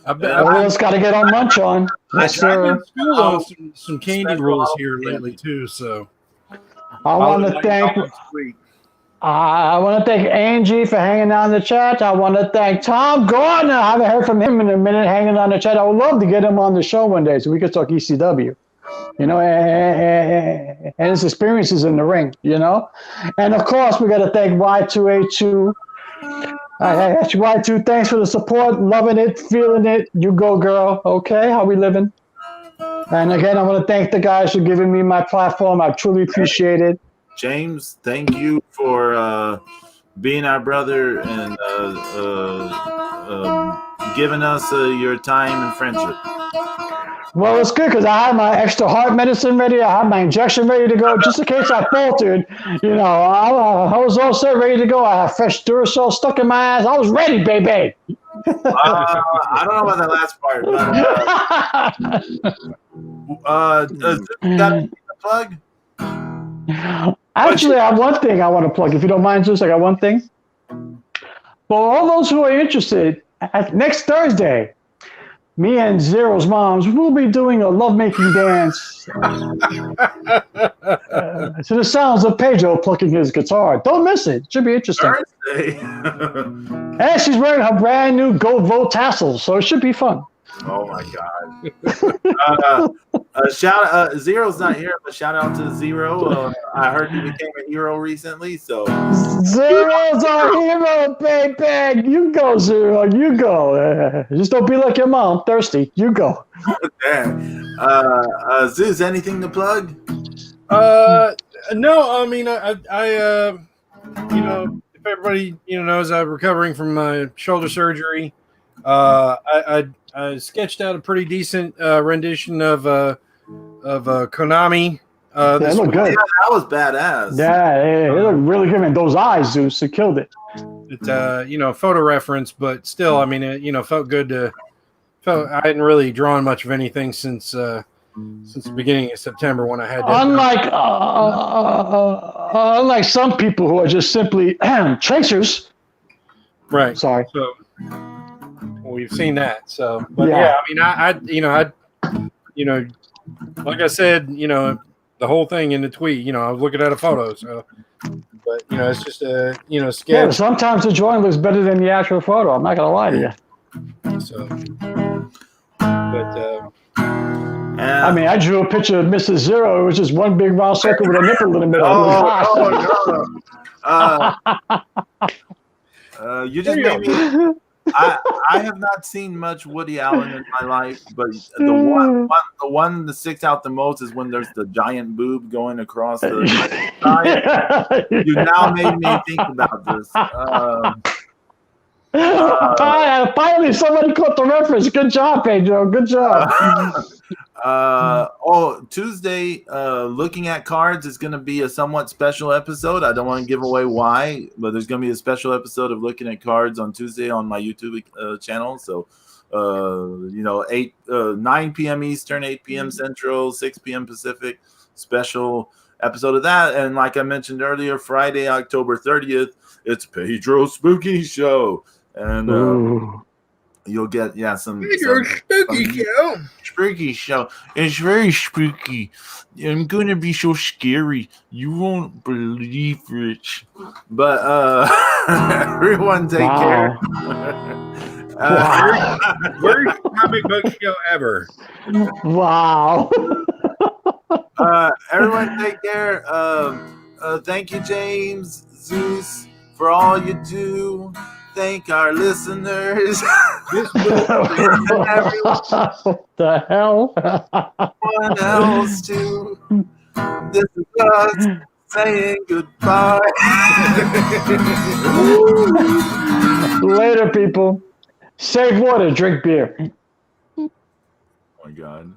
Everyone's got to get on munch on. Yes, sir. I've been school on some candy rules here lately too. So I want to thank Angie for hanging out in the chat. I want to thank Tom Gardner. I haven't heard from him in a minute, hanging on the chat. I would love to get him on the show one day so we could talk ECW. And his experiences in the ring, And of course, we got to thank Y282. Y2, thanks for the support, loving it, feeling it. You go, girl. Okay, how we living? And again, I want to thank the guys for giving me my platform. I truly appreciate it. James, thank you for being our brother and giving us your time and friendship. Well, it's good because I have my extra heart medicine ready. I have my injection ready to go just in case I faltered. I was all set, ready to go. I have fresh Duracell stuck in my ass. I was ready, baby. I don't know about that last part. But, got a plug? Actually, I have one thing I want to plug. If you don't mind, Zeus, I got one thing. For all those who are interested, next Thursday, me and Zero's moms will be doing a lovemaking dance to the sounds of Pedro plucking his guitar. Don't miss it. It should be interesting. And she's wearing her brand new Go Vote tassels, so it should be fun. Oh my God! Zero's not here, but shout out to Zero. I heard he became a hero recently, so Zero's our hero, baby. You go, Zero. You go. Just don't be like your mom, thirsty. You go. Zeus, anything to plug? No. I mean, I if everybody knows, I'm recovering from my shoulder surgery. I sketched out a pretty decent rendition of Konami. That looked good. Yeah, that was badass. Yeah, it looked really good. Man, those eyes, Zeus, it killed it. It's photo reference, but still, I mean, it felt good to. I hadn't really drawn much of anything since the beginning of September when I had. Unlike some people who are just simply tracers. Right. Sorry. So. We've seen that. So, but yeah, I mean, I like I said, the whole thing in the tweet, I was looking at a photo. So, but it's just a, sketch. Yeah, sometimes the drawing looks better than the actual photo. I'm not gonna lie to you. So, but I mean, I drew a picture of Mrs. Zero. It was just one big round circle with a nipple in the middle. You just made me. I have not seen much Woody Allen in my life, but the one that sticks out the most is when there's the giant boob going across the side. You now made me think about this. Finally, somebody caught the reference. Good job, Pedro. Good job. Tuesday, looking at cards is going to be a somewhat special episode. I don't want to give away why, but there's going to be a special episode of looking at cards on Tuesday on my YouTube channel. So, 9 p.m. Eastern, 8 p.m. Central, 6 p.m. Pacific, special episode of that. And like I mentioned earlier, Friday, October 30th, it's Pedro's Spooky Show. And you'll get some spooky show. It's very spooky. I'm gonna be so scary you won't believe it. But everyone take care. Worst comic book show ever. Wow. Everyone take care. Thank you, James, Zeus, for all you do. thank our listeners. This will What the hell? Everyone else too. This is us saying goodbye. Later, people. Save water, drink beer. Oh my God.